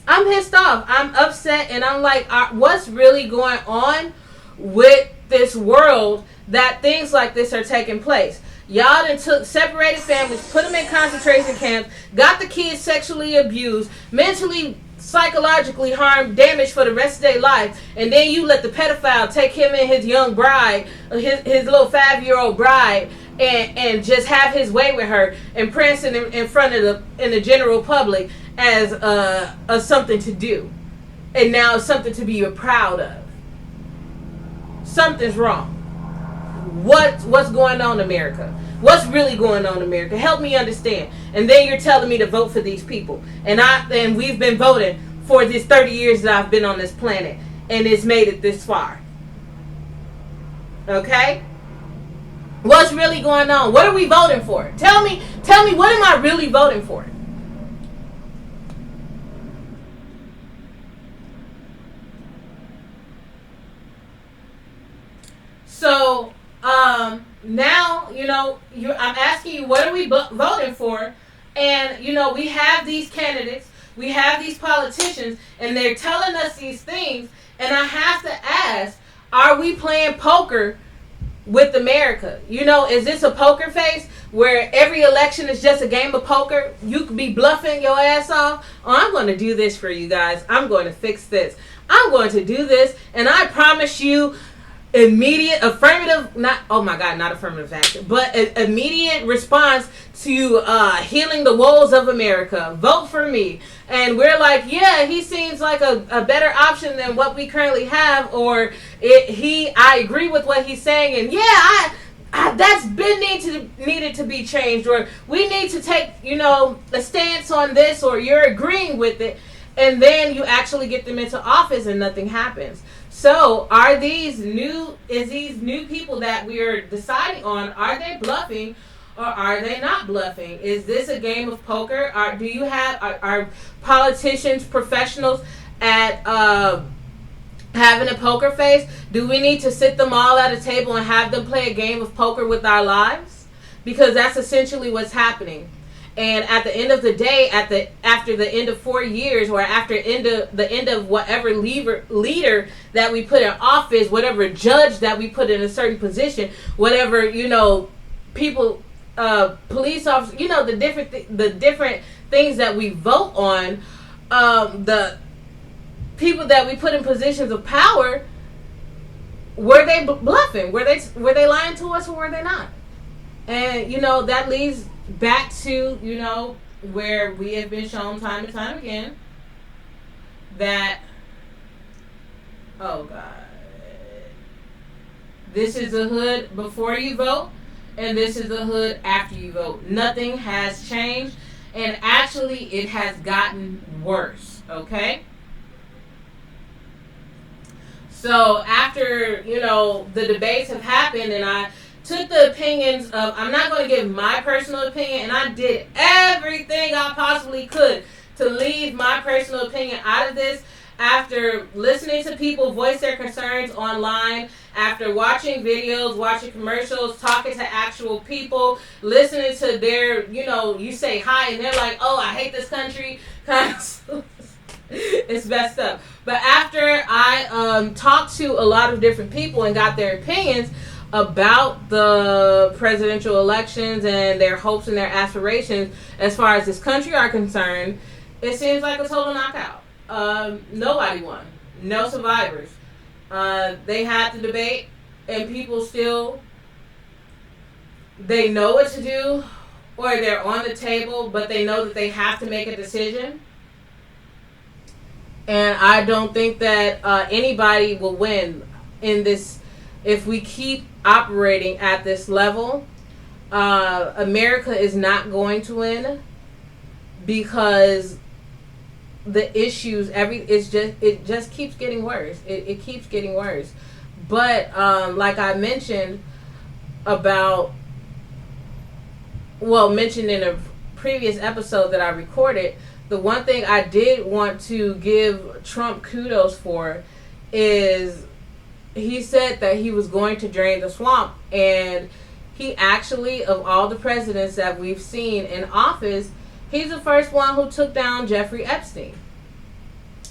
I'm pissed off. I'm upset, and I'm like, what's really going on with this world that things like this are taking place? Y'all done took separated families, put them in concentration camps, got the kids sexually abused, mentally, psychologically harmed, damaged for the rest of their life, and then you let the pedophile take him and his young bride, his little 5-year-old bride, and just have his way with her and prancing in front of the general public as a something to do, and now it's something to be proud of. Something's wrong. What's going on, America? What's really going on, America? Help me understand. And then you're telling me to vote for these people. And we've been voting for this 30 years that I've been on this planet. And it's made it this far. Okay? What's really going on? What are we voting for? Tell me, what am I really voting for? So, now, I'm asking you, what are we voting for? And, we have these candidates, we have these politicians, and they're telling us these things, and I have to ask, are we playing poker with America? Is this a poker face where every election is just a game of poker? You could be bluffing your ass off. Oh, I'm going to do this for you guys. I'm going to fix this. I'm going to do this, and I promise you, immediate affirmative, not affirmative action, but immediate response to healing the woes of America. Vote for me. And we're like, yeah, he seems like a better option than what we currently have, or I agree with what he's saying, and yeah, that's been needed to be changed, or we need to take a stance on this, or you're agreeing with it, and then you actually get them into office and nothing happens. So, are these new people that we are deciding on, are they bluffing or are they not bluffing? Is this a game of poker? Are politicians professionals at having a poker face? Do we need to sit them all at a table and have them play a game of poker with our lives? Because that's essentially what's happening. And at the end of the day, after the end of 4 years, or after the end of whatever leader that we put in office, whatever judge that we put in a certain position, whatever people, police officers, the different things that we vote on, the people that we put in positions of power, were they bluffing? Were they lying to us, or were they not? And that leads back to where we have been shown time and time again that, oh God, this is the hood before you vote, and this is the hood after you vote. Nothing has changed, and actually it has gotten worse. Okay. So after the debates have happened, and I took the opinions of, I'm not going to give my personal opinion, and I did everything I possibly could to leave my personal opinion out of this. After listening to people voice their concerns online, after watching videos, watching commercials, talking to actual people, listening to their, you say hi and they're like, oh, I hate this country. It's messed up. But after I talked to a lot of different people and got their opinions about the presidential elections and their hopes and their aspirations as far as this country are concerned, it seems like a total knockout. Nobody won. No survivors. They had the debate, and people still, they know what to do, or they're on the table, but they know that they have to make a decision. And I don't think that anybody will win in this if we keep operating at this level. America is not going to win because the issues, it just keeps getting worse. It keeps getting worse. But like I mentioned mentioned in a previous episode that I recorded, the one thing I did want to give Trump kudos for is he said that he was going to drain the swamp, and he actually, of all the presidents that we've seen in office, he's the first one who took down Jeffrey Epstein.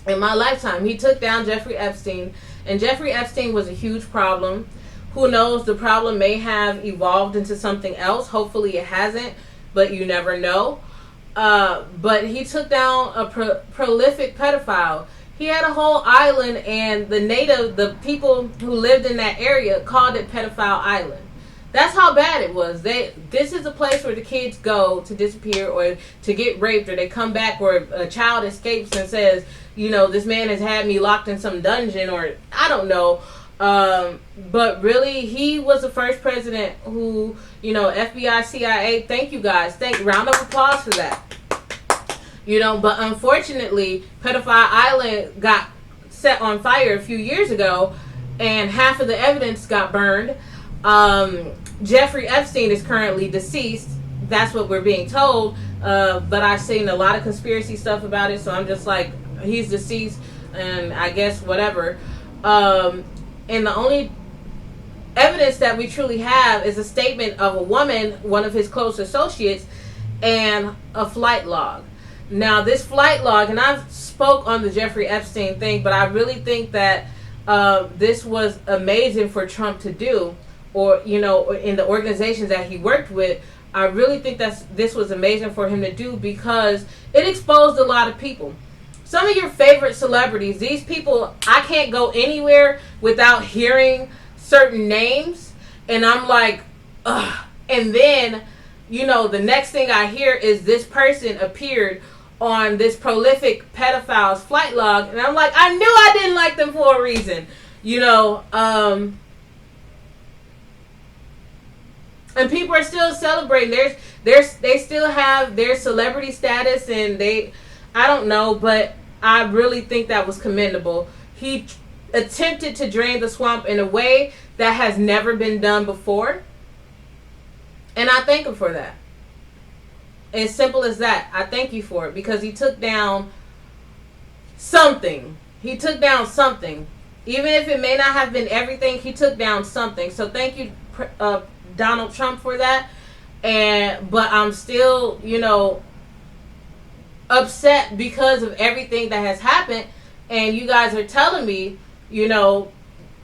In my lifetime, he took down Jeffrey Epstein, and Jeffrey Epstein was a huge problem. Who knows, the problem may have evolved into something else. Hopefully it hasn't, but you never know. But he took down a prolific pedophile. He had a whole island, and the people who lived in that area called it Pedophile Island. That's how bad it was. This is a place where the kids go to disappear or to get raped, or they come back, or a child escapes and says, this man has had me locked in some dungeon, or I don't know. But really, he was the first president who, FBI, CIA, thank you guys. Round of applause for that. But unfortunately, Pedophile Island got set on fire a few years ago, and half of the evidence got burned. Jeffrey Epstein is currently deceased. That's what we're being told. But I've seen a lot of conspiracy stuff about it, so I'm just like, he's deceased, and I guess whatever. And the only evidence that we truly have is a statement of a woman, one of his close associates, and a flight log. Now, this flight log, and I've spoke on the Jeffrey Epstein thing, but I really think that this was amazing for Trump to do, or, in the organizations that he worked with. I really think this was amazing for him to do because it exposed a lot of people. Some of your favorite celebrities, these people, I can't go anywhere without hearing certain names, and I'm like, ugh. And then, the next thing I hear is this person appeared on this prolific pedophile's flight log, and I'm like, I knew I didn't like them for a reason, and people are still celebrating. They still have their celebrity status, and I don't know, but I really think that was commendable. He attempted to drain the swamp in a way that has never been done before, and I thank him for that. As simple as that. I thank you for it, because he took down something. Even if it may not have been everything, he took down something. So thank you, Donald Trump, for that. But I'm still, upset because of everything that has happened. And you guys are telling me, and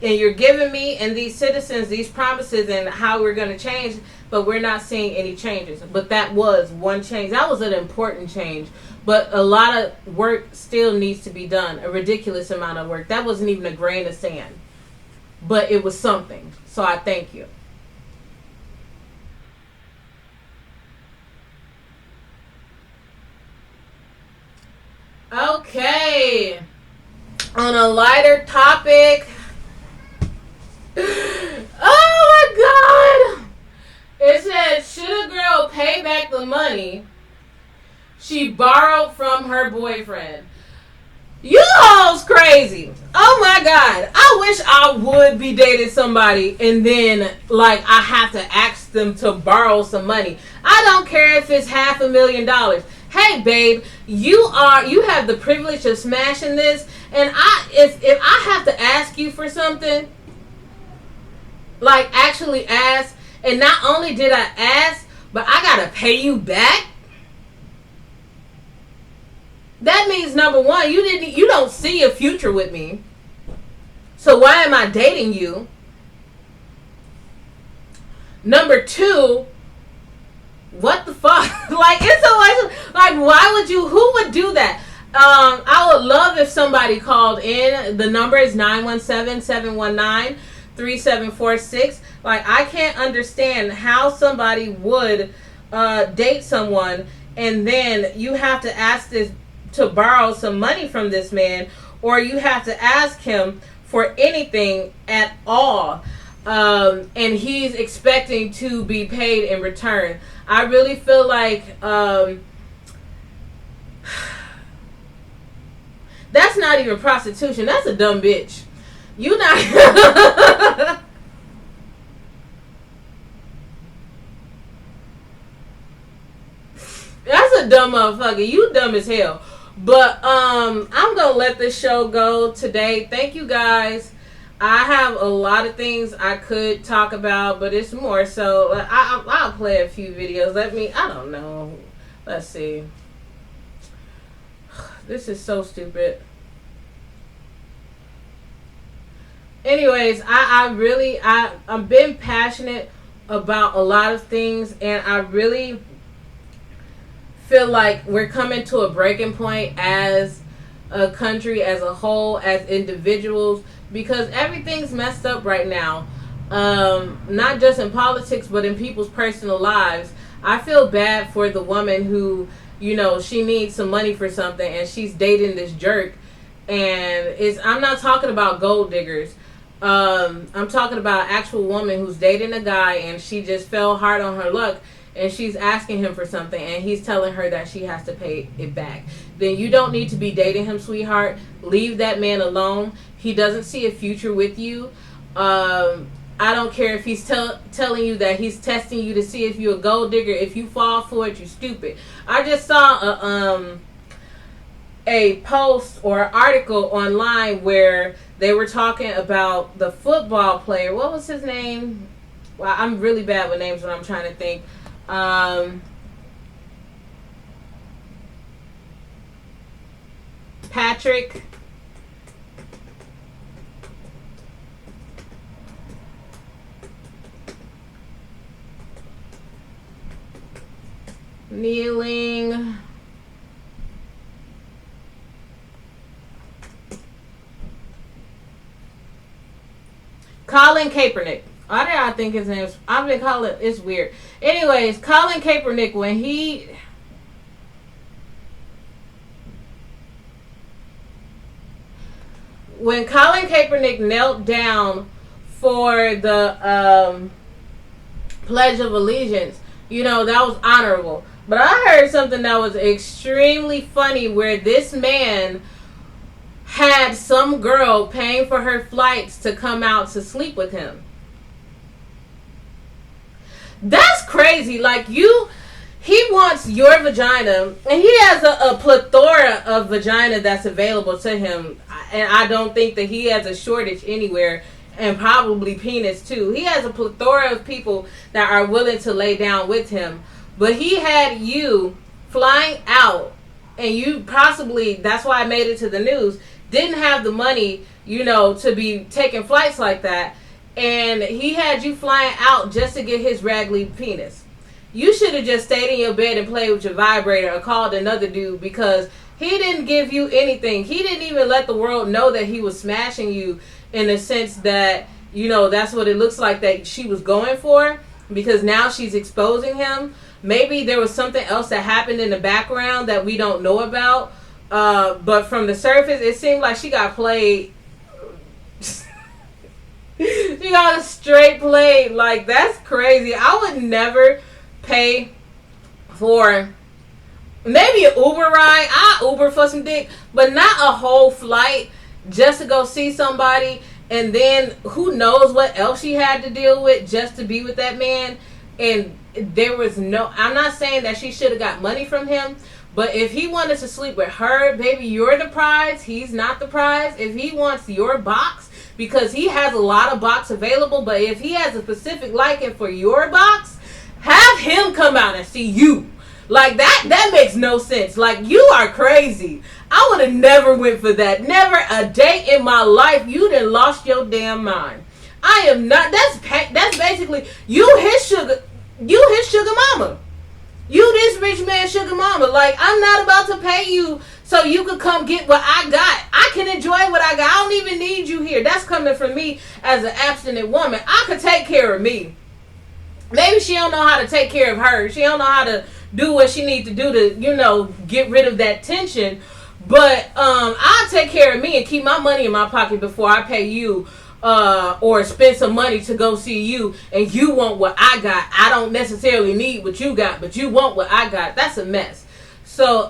you're giving me and these citizens these promises and how we're going to change, but we're not seeing any changes. But that was one change. That was an important change. But a lot of work still needs to be done. A ridiculous amount of work. That wasn't even a grain of sand. but it was something. So I thank you. Okay. On a lighter topic. Oh my god! It says, should a girl pay back the money she borrowed from her boyfriend? You all's crazy. Oh my god. I wish I would be dating somebody and then like I have to ask them to borrow some money. I don't care if it's $500,000. Hey babe, you have the privilege of smashing this, and if I have to ask you for something, like actually ask, and not only did I ask, but I gotta pay you back. That means number one, you don't see a future with me. So why am I dating you? Number two, what the fuck? Like it's so like why would you? Who would do that? I would love if somebody called in. The number is 917-719-3746. Like I can't understand how somebody would date someone and then you have to ask this to borrow some money from this man, or you have to ask him for anything at all, and he's expecting to be paid in return. I really feel like that's not even prostitution. That's a dumb bitch. You not. That's a dumb motherfucker. You dumb as hell. But I'm gonna let this show go today. Thank you guys. I have a lot of things I could talk about, but it's more so I'll play a few videos. I don't know. Let's see. This is so stupid. Anyways, I've been passionate about a lot of things, and I really feel like we're coming to a breaking point as a country, as a whole, as individuals, because everything's messed up right now. Not just in politics, but in people's personal lives. I feel bad for the woman who, she needs some money for something and she's dating this jerk. And I'm not talking about gold diggers. I'm talking about an actual woman who's dating a guy and she just fell hard on her luck and she's asking him for something and he's telling her that she has to pay it back. Then you don't need to be dating him, sweetheart. Leave that man alone. He doesn't see a future with you. I don't care if he's telling you that he's testing you to see if you're a gold digger. If you fall for it, you're stupid. I just saw a post or article online where they were talking about the football player. What was his name? Well, I'm really bad with names when I'm trying to think. Patrick. Kneeling. Colin Kaepernick. Why did I think his name? I've been calling. It's weird. Anyways, Colin Kaepernick, when Colin Kaepernick knelt down for the Pledge of Allegiance, that was honorable. But I heard something that was extremely funny where this man had some girl paying for her flights to come out to sleep with him. That's crazy. Like he wants your vagina, and he has a plethora of vagina that's available to him. And I don't think that he has a shortage anywhere, and probably penis too. He has a plethora of people that are willing to lay down with him. But he had you flying out, and you possibly, that's why I made it to the news, didn't have the money, to be taking flights like that. And he had you flying out just to get his raggedy penis. You should have just stayed in your bed and played with your vibrator or called another dude, because he didn't give you anything. He didn't even let the world know that he was smashing you, in the sense that that's what it looks like that she was going for, because now she's exposing him. Maybe there was something else that happened in the background that we don't know about. But from the surface, it seemed like she got played. She got a straight played. Like, that's crazy. I would never pay for maybe an Uber ride. I Uber for some dick, but not a whole flight just to go see somebody. And then who knows what else she had to deal with just to be with that man. And there was I'm not saying that she should have got money from him, but if he wanted to sleep with her, baby, you're the prize. He's not the prize. If he wants your box, because he has a lot of box available, but if he has a specific liking for your box, have him come out and see you. Like, that makes no sense. Like, you are crazy. I would have never went for that. Never a day in my life. You done lost your damn mind. I am not. That's basically you his sugar mama. You this rich man sugar mama. Like, I'm not about to pay you so you could come get what I got. I can enjoy what I got. I don't even need you here. That's coming from me as an abstinent woman. I could take care of me. Maybe she don't know how to take care of her. She don't know how to do what she needs to do to, get rid of that tension. But I'll take care of me and keep my money in my pocket before I pay you or spend some money to go see you, and you want what I got. I don't necessarily need what you got, but you want what I got. That's a mess. So,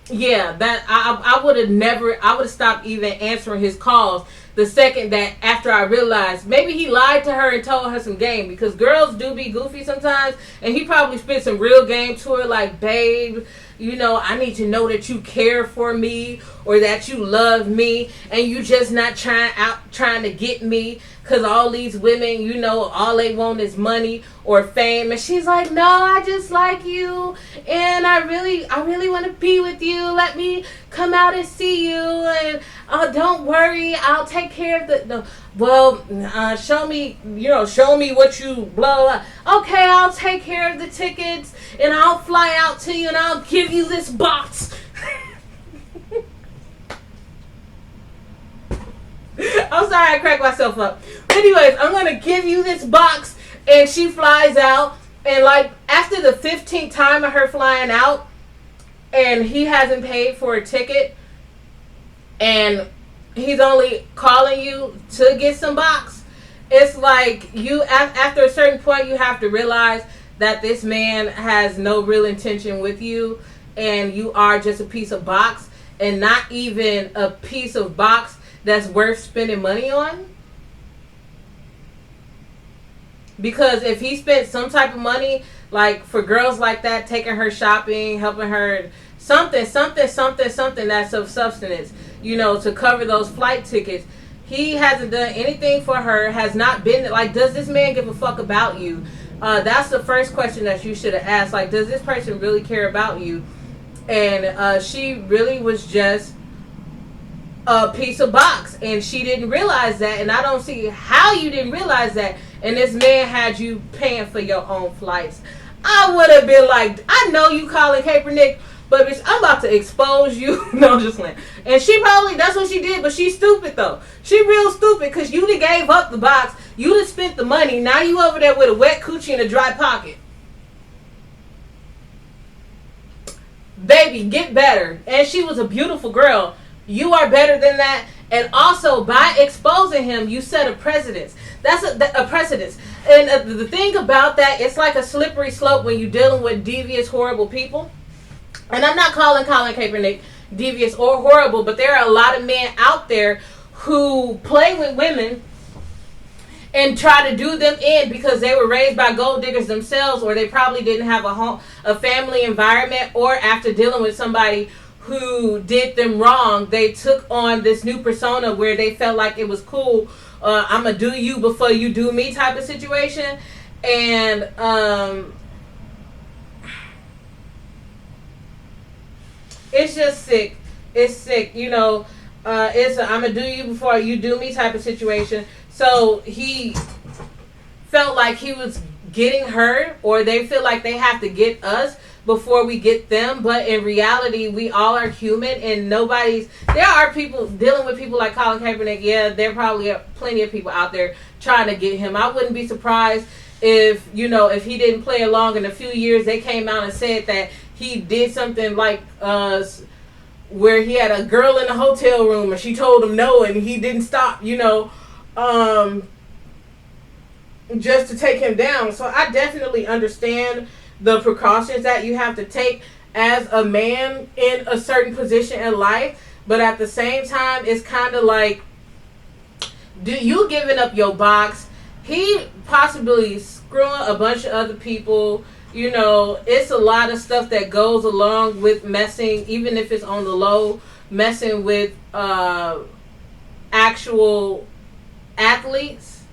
yeah, that I would have stopped even answering his calls the second that after I realized maybe he lied to her and told her some game, because girls do be goofy sometimes, and he probably spit some real game to her like, babe, I need to know that you care for me or that you love me, and you just not trying to get me, because all these women, all they want is money or fame. And she's like, no, I just like you, and I really want to be with you. Let me come out and see you, and don't worry, I'll take care of show me what you blah. Okay, I'll take care of the tickets, and I'll fly out to you, and I'll give you this box. I'm sorry, I cracked myself up. Anyways, I'm going to give you this box, and she flies out, and like after the 15th time of her flying out, and he hasn't paid for a ticket, and he's only calling you to get some box. It's like after a certain point, you have to realize that this man has no real intention with you, and you are just a piece of box, and not even a piece of box that's worth spending money on. Because if he spent some type of money, like for girls like that, taking her shopping, helping her, something that's of substance, to cover those flight tickets, he hasn't done anything for her, has not been, like, does this man give a fuck about you? That's the first question that you should have asked. Like, does this person really care about you? And she really was just a piece of box, and she didn't realize that, and I don't see how you didn't realize that. And this man had you paying for your own flights. I would have been like, I know you calling Kaepernick, but bitch, I'm about to expose you. No, I'm just playing. And she probably, that's what she did, but she's stupid though. She real stupid, because you done gave up the box, you done spent the money, now you over there with a wet coochie and a dry pocket. Baby, get better. And she was a beautiful girl. You are better than that. And also, by exposing him, you set a precedence. That's a precedence. And the thing about that, it's like a slippery slope when you're dealing with devious, horrible people. And I'm not calling Colin Kaepernick devious or horrible, but there are a lot of men out there who play with women and try to do them in because they were raised by gold diggers themselves, or they probably didn't have a family environment, or after dealing with somebody who did them wrong, they took on this new persona where they felt like it was cool. I'm going to do you before you do me type of situation. And it's just sick. It's sick. It's a I'm going to do you before you do me type of situation. So he felt like he was getting her, or they feel like they have to get us before we get them. But in reality, we all are human, and there are people dealing with people like Colin Kaepernick. Yeah, there probably are plenty of people out there trying to get him. I wouldn't be surprised if, if he didn't play along in a few years, they came out and said that he did something like where he had a girl in the hotel room and she told him no and he didn't stop, just to take him down. So I definitely understand the precautions that you have to take as a man in a certain position in life. But at the same time, it's kind of like, do you giving up your box? He possibly screwing a bunch of other people. It's a lot of stuff that goes along with messing, even if it's on the low, messing with actual athletes.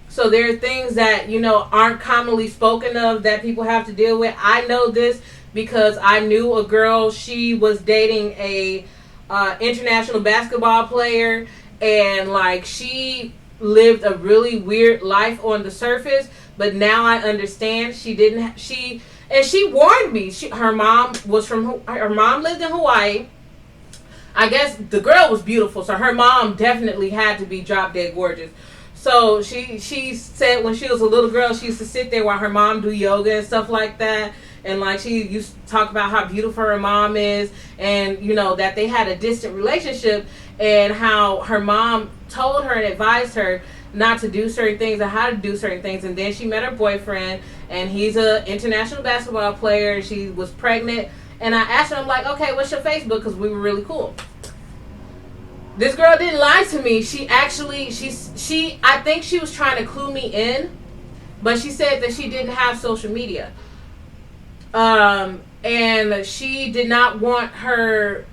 So there are things that, aren't commonly spoken of that people have to deal with. I know this because I knew a girl. She was dating a international basketball player, and like she lived a really weird life on the surface. But now I understand she warned me. Her mom lived in Hawaii. I guess the girl was beautiful, so her mom definitely had to be drop dead gorgeous. So she said when she was a little girl, she used to sit there while her mom do yoga and stuff like that. And like she used to talk about how beautiful her mom is, and that they had a distant relationship, and how her mom told her and advised her not to do certain things and how to do certain things. And then she met her boyfriend, and he's an international basketball player, and she was pregnant. And I asked her, I'm like, okay, what's your Facebook? Because we were really cool. This girl didn't lie to me. She actually, I think she was trying to clue me in, but she said that she didn't have social media. And she did not want her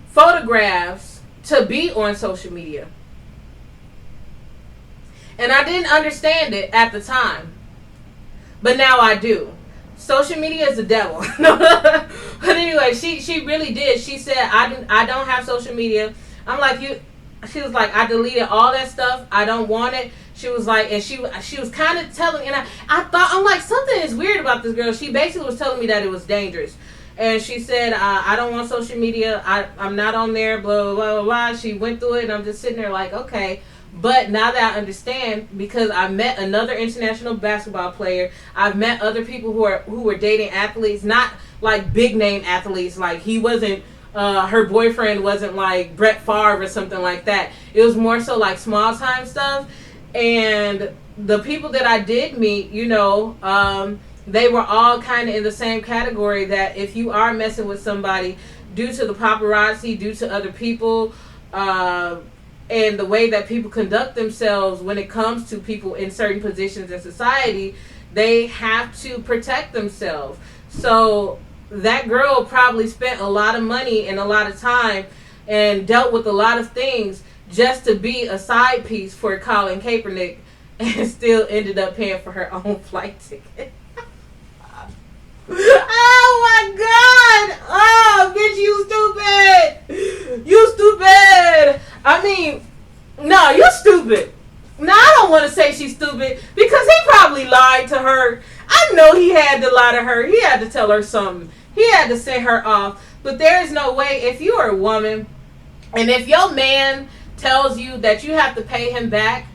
photographs to be on social media. And I didn't understand it at the time. But now I do. Social media is the devil. But anyway, she really did. She said, I don't have social media. I'm like, she was like, I deleted all that stuff. I don't want it. She was like, and she was kind of telling, and I'm like, something is weird about this girl. She basically was telling me that it was dangerous. And she said, I don't want social media. I'm not on there, blah, blah, blah, blah, blah. She went through it, and I'm just sitting there like, okay. But now that I understand, because I met another international basketball player, I've met other people who were dating athletes, not like big name athletes. Like he wasn't, her boyfriend wasn't like Brett Favre or something like that. It was more so like small time stuff. And the people that I did meet, they were all kind of in the same category, that if you are messing with somebody due to the paparazzi, due to other people, and the way that people conduct themselves when it comes to people in certain positions in society, they have to protect themselves. So that girl probably spent a lot of money and a lot of time and dealt with a lot of things just to be a side piece for Colin Kaepernick, and still ended up paying for her own flight ticket. Oh my God! Oh, bitch, you stupid! You stupid! I mean, no, you're stupid. No, I don't want to say she's stupid because he probably lied to her. I know he had to lie to her. He had to tell her something. He had to send her off. But there is no way, if you are a woman, and if your man tells you that you have to pay him back,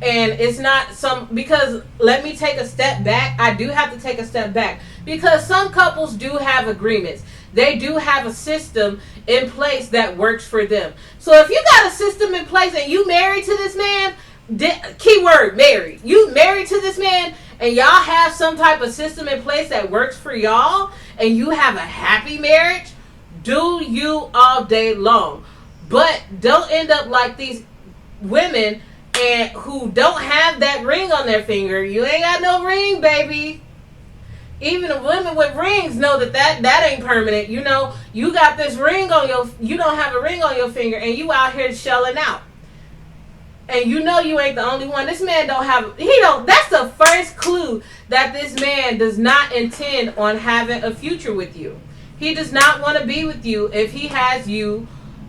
and it's not because let me take a step back. I do have to take a step back because some couples do have agreements. They do have a system in place that works for them. So if you got a system in place and you married to this man, keyword married, you married to this man, and y'all have some type of system in place that works for y'all, and you have a happy marriage, do you all day long. But don't end up like these women and who don't have that ring on their finger. You ain't got no ring, baby. Even the women with rings know that ain't permanent. You got this ring on you don't have a ring on your finger, and you out here shelling out. And you ain't the only one. This man that's the first clue that this man does not intend on having a future with you. He does not want to be with you if he has you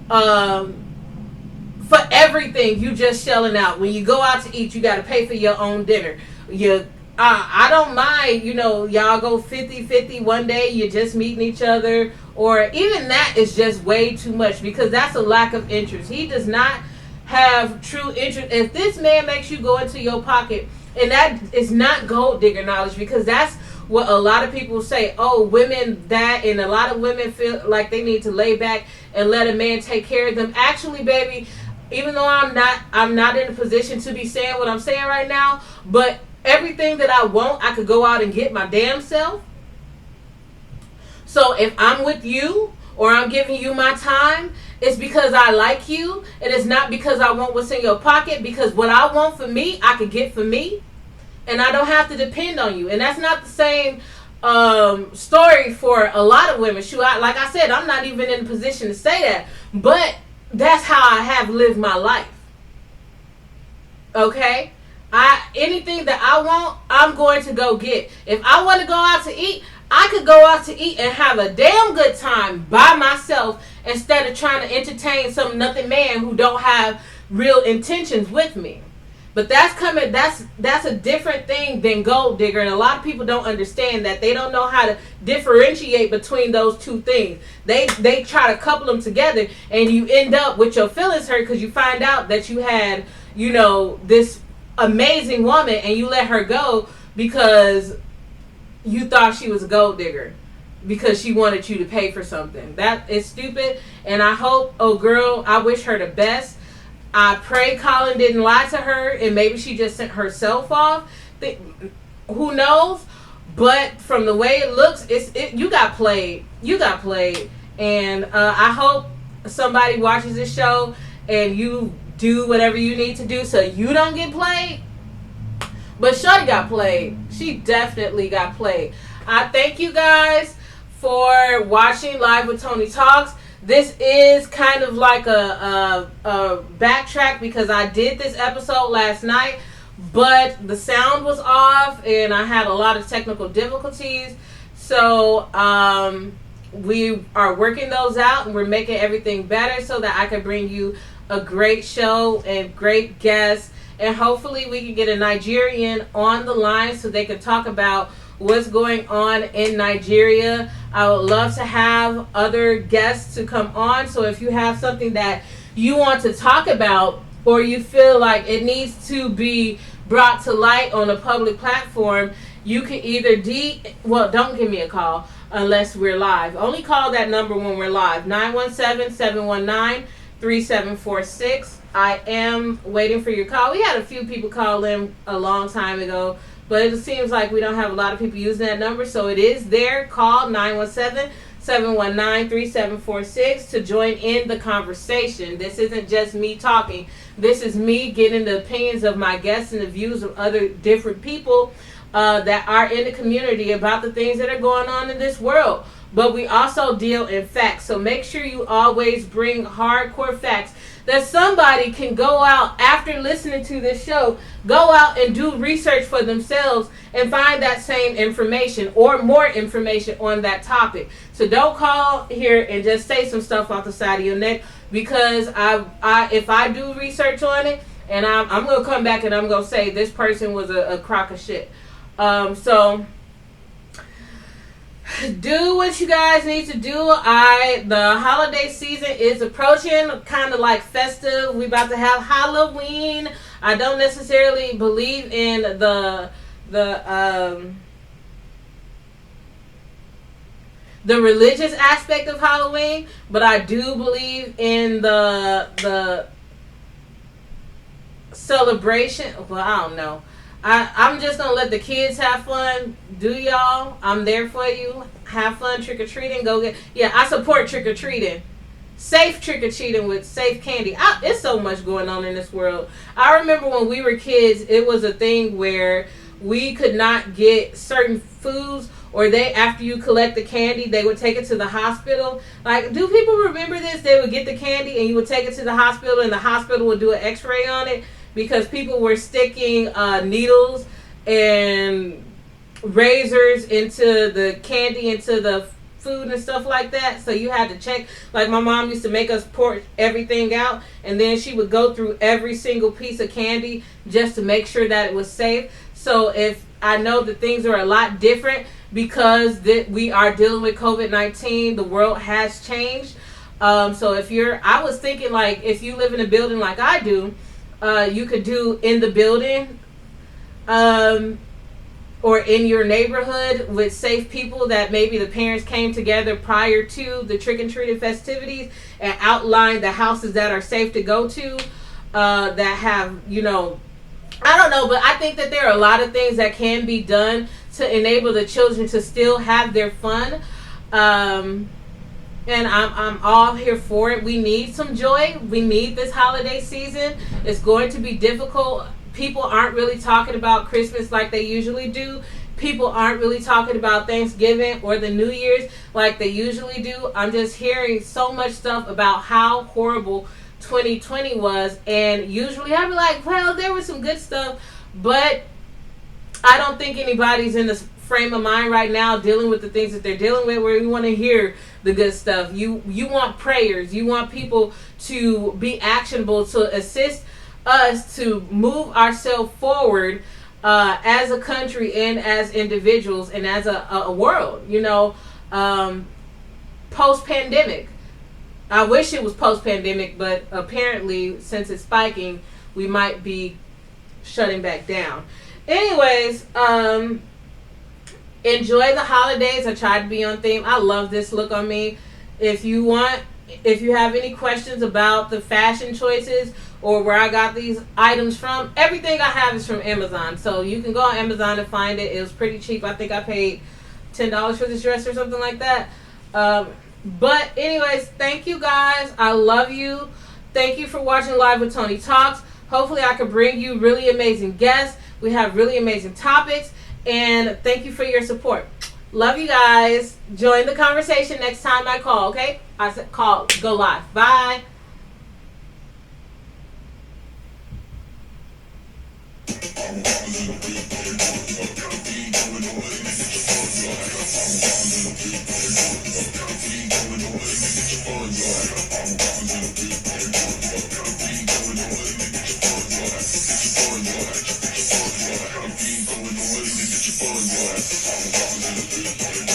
for everything. You just shelling out. When you go out to eat, you got to pay for your own dinner. I don't mind, y'all go 50-50 one day, you're just meeting each other, or even that is just way too much because that's a lack of interest. He does not have true interest. If this man makes you go into your pocket, and that is not gold digger knowledge, because that's what a lot of people say. Oh, women that, and a lot of women feel like they need to lay back and let a man take care of them. Actually, baby, even though I'm not in a position to be saying what I'm saying right now, but everything that I want, I could go out and get my damn self. So if I'm with you or I'm giving you my time, it's because I like you. And it's not because I want what's in your pocket. Because what I want for me, I could get for me. And I don't have to depend on you. And that's not the same story for a lot of women. Shoot, like I said, I'm not even in a position to say that. But that's how I have lived my life. Okay? Anything that I want, I'm going to go get. If I want to go out to eat, I could go out to eat and have a damn good time by myself instead of trying to entertain some nothing man who don't have real intentions with me. But that's a different thing than gold digger, and a lot of people don't understand that. They don't know how to differentiate between those two things. They try to couple them together, and you end up with your feelings hurt because you find out that you had, this amazing woman and you let her go because you thought she was a gold digger because she wanted you to pay for something. That is stupid. And I hope, oh girl, I wish her the best. I pray Colin didn't lie to her and maybe she just sent herself off. Who knows? But from the way it looks, you got played. You got played. And I hope somebody watches this show and you do whatever you need to do so you don't get played. But Shorty got played. She definitely got played. I thank you guys for watching Live with Toni Talks. This is kind of like a backtrack because I did this episode last night, but the sound was off and I had a lot of technical difficulties. So we are working those out and we're making everything better so that I can bring you a great show and great guests. And hopefully we can get a Nigerian on the line so they can talk about what's going on in Nigeria. I would love to have other guests to come on. So if you have something that you want to talk about or you feel like it needs to be brought to light on a public platform, you can either don't give me a call unless we're live. Only call that number when we're live. 917-719-3746. I am waiting for your call. We had a few people call in a long time ago, but it seems like we don't have a lot of people using that number, so it is there. Call 917-719-3746 to join in the conversation. This isn't just me talking. This is me getting the opinions of my guests and the views of other different people that are in the community about the things that are going on in this world. But we also deal in facts, so make sure you always bring hardcore facts that somebody can go out after listening to this show, go out and do research for themselves and find that same information or more information on that topic. So don't call here and just say some stuff off the side of your neck, because if I do research on it and I'm going to come back and I'm going to say this person was a crock of shit. So do what you guys need to do. The holiday season is approaching, kind of like festive. We about to have Halloween. I don't necessarily believe in the religious aspect of Halloween, but I do believe in the celebration. Well, I don't know. I'm just going to let the kids have fun. Do y'all. I'm there for you. Have fun trick-or-treating. I support trick-or-treating. Safe trick-or-treating with safe candy. It's so much going on in this world. I remember when we were kids, it was a thing where we could not get certain foods, or after you collect the candy, they would take it to the hospital. Like, do people remember this? They would get the candy and you would take it to the hospital and the hospital would do an x-ray on it, because people were sticking needles and razors into the candy, into the food and stuff like that. So you had to check. Like my mom used to make us pour everything out, and then she would go through every single piece of candy just to make sure that it was safe. So if I know that things are a lot different because that we are dealing with COVID-19, the world has changed. So if I was thinking like if you live in a building like I do, you could do in the building. Or in your neighborhood with safe people that maybe the parents came together prior to the trick-and-treating festivities and outlined the houses that are safe to go to, that have, I don't know, but I think that there are a lot of things that can be done to enable the children to still have their fun. And I'm all here for it. We need some joy. We need this holiday season. It's going to be difficult. People aren't really talking about Christmas like they usually do. People aren't really talking about Thanksgiving or the New Year's like they usually do. I'm just hearing so much stuff about how horrible 2020 was. And usually I'd be like, well, there was some good stuff. But I don't think anybody's in the frame of mind right now dealing with the things that they're dealing with where we want to hear the good stuff. You want prayers. You want people to be actionable to assist us to move ourselves forward as a country and as individuals and as a world, post-pandemic. I wish it was post-pandemic, but apparently since it's spiking, we might be shutting back down. Anyways, enjoy the holidays. I tried to be on theme. I love this look on me. If you have any questions about the fashion choices or where I got these items from, everything I have is from Amazon. So you can go on Amazon and find it. It was pretty cheap. I think I paid $10 for this dress or something like that. But anyways, thank you guys. I love you. Thank you for watching Live with Toni Talks. Hopefully I can bring you really amazing guests. We have really amazing topics. And thank you for your support. Love you guys. Join the conversation next time I call, okay? I said call, go live. Bye. Going on, let me get your fun, boy.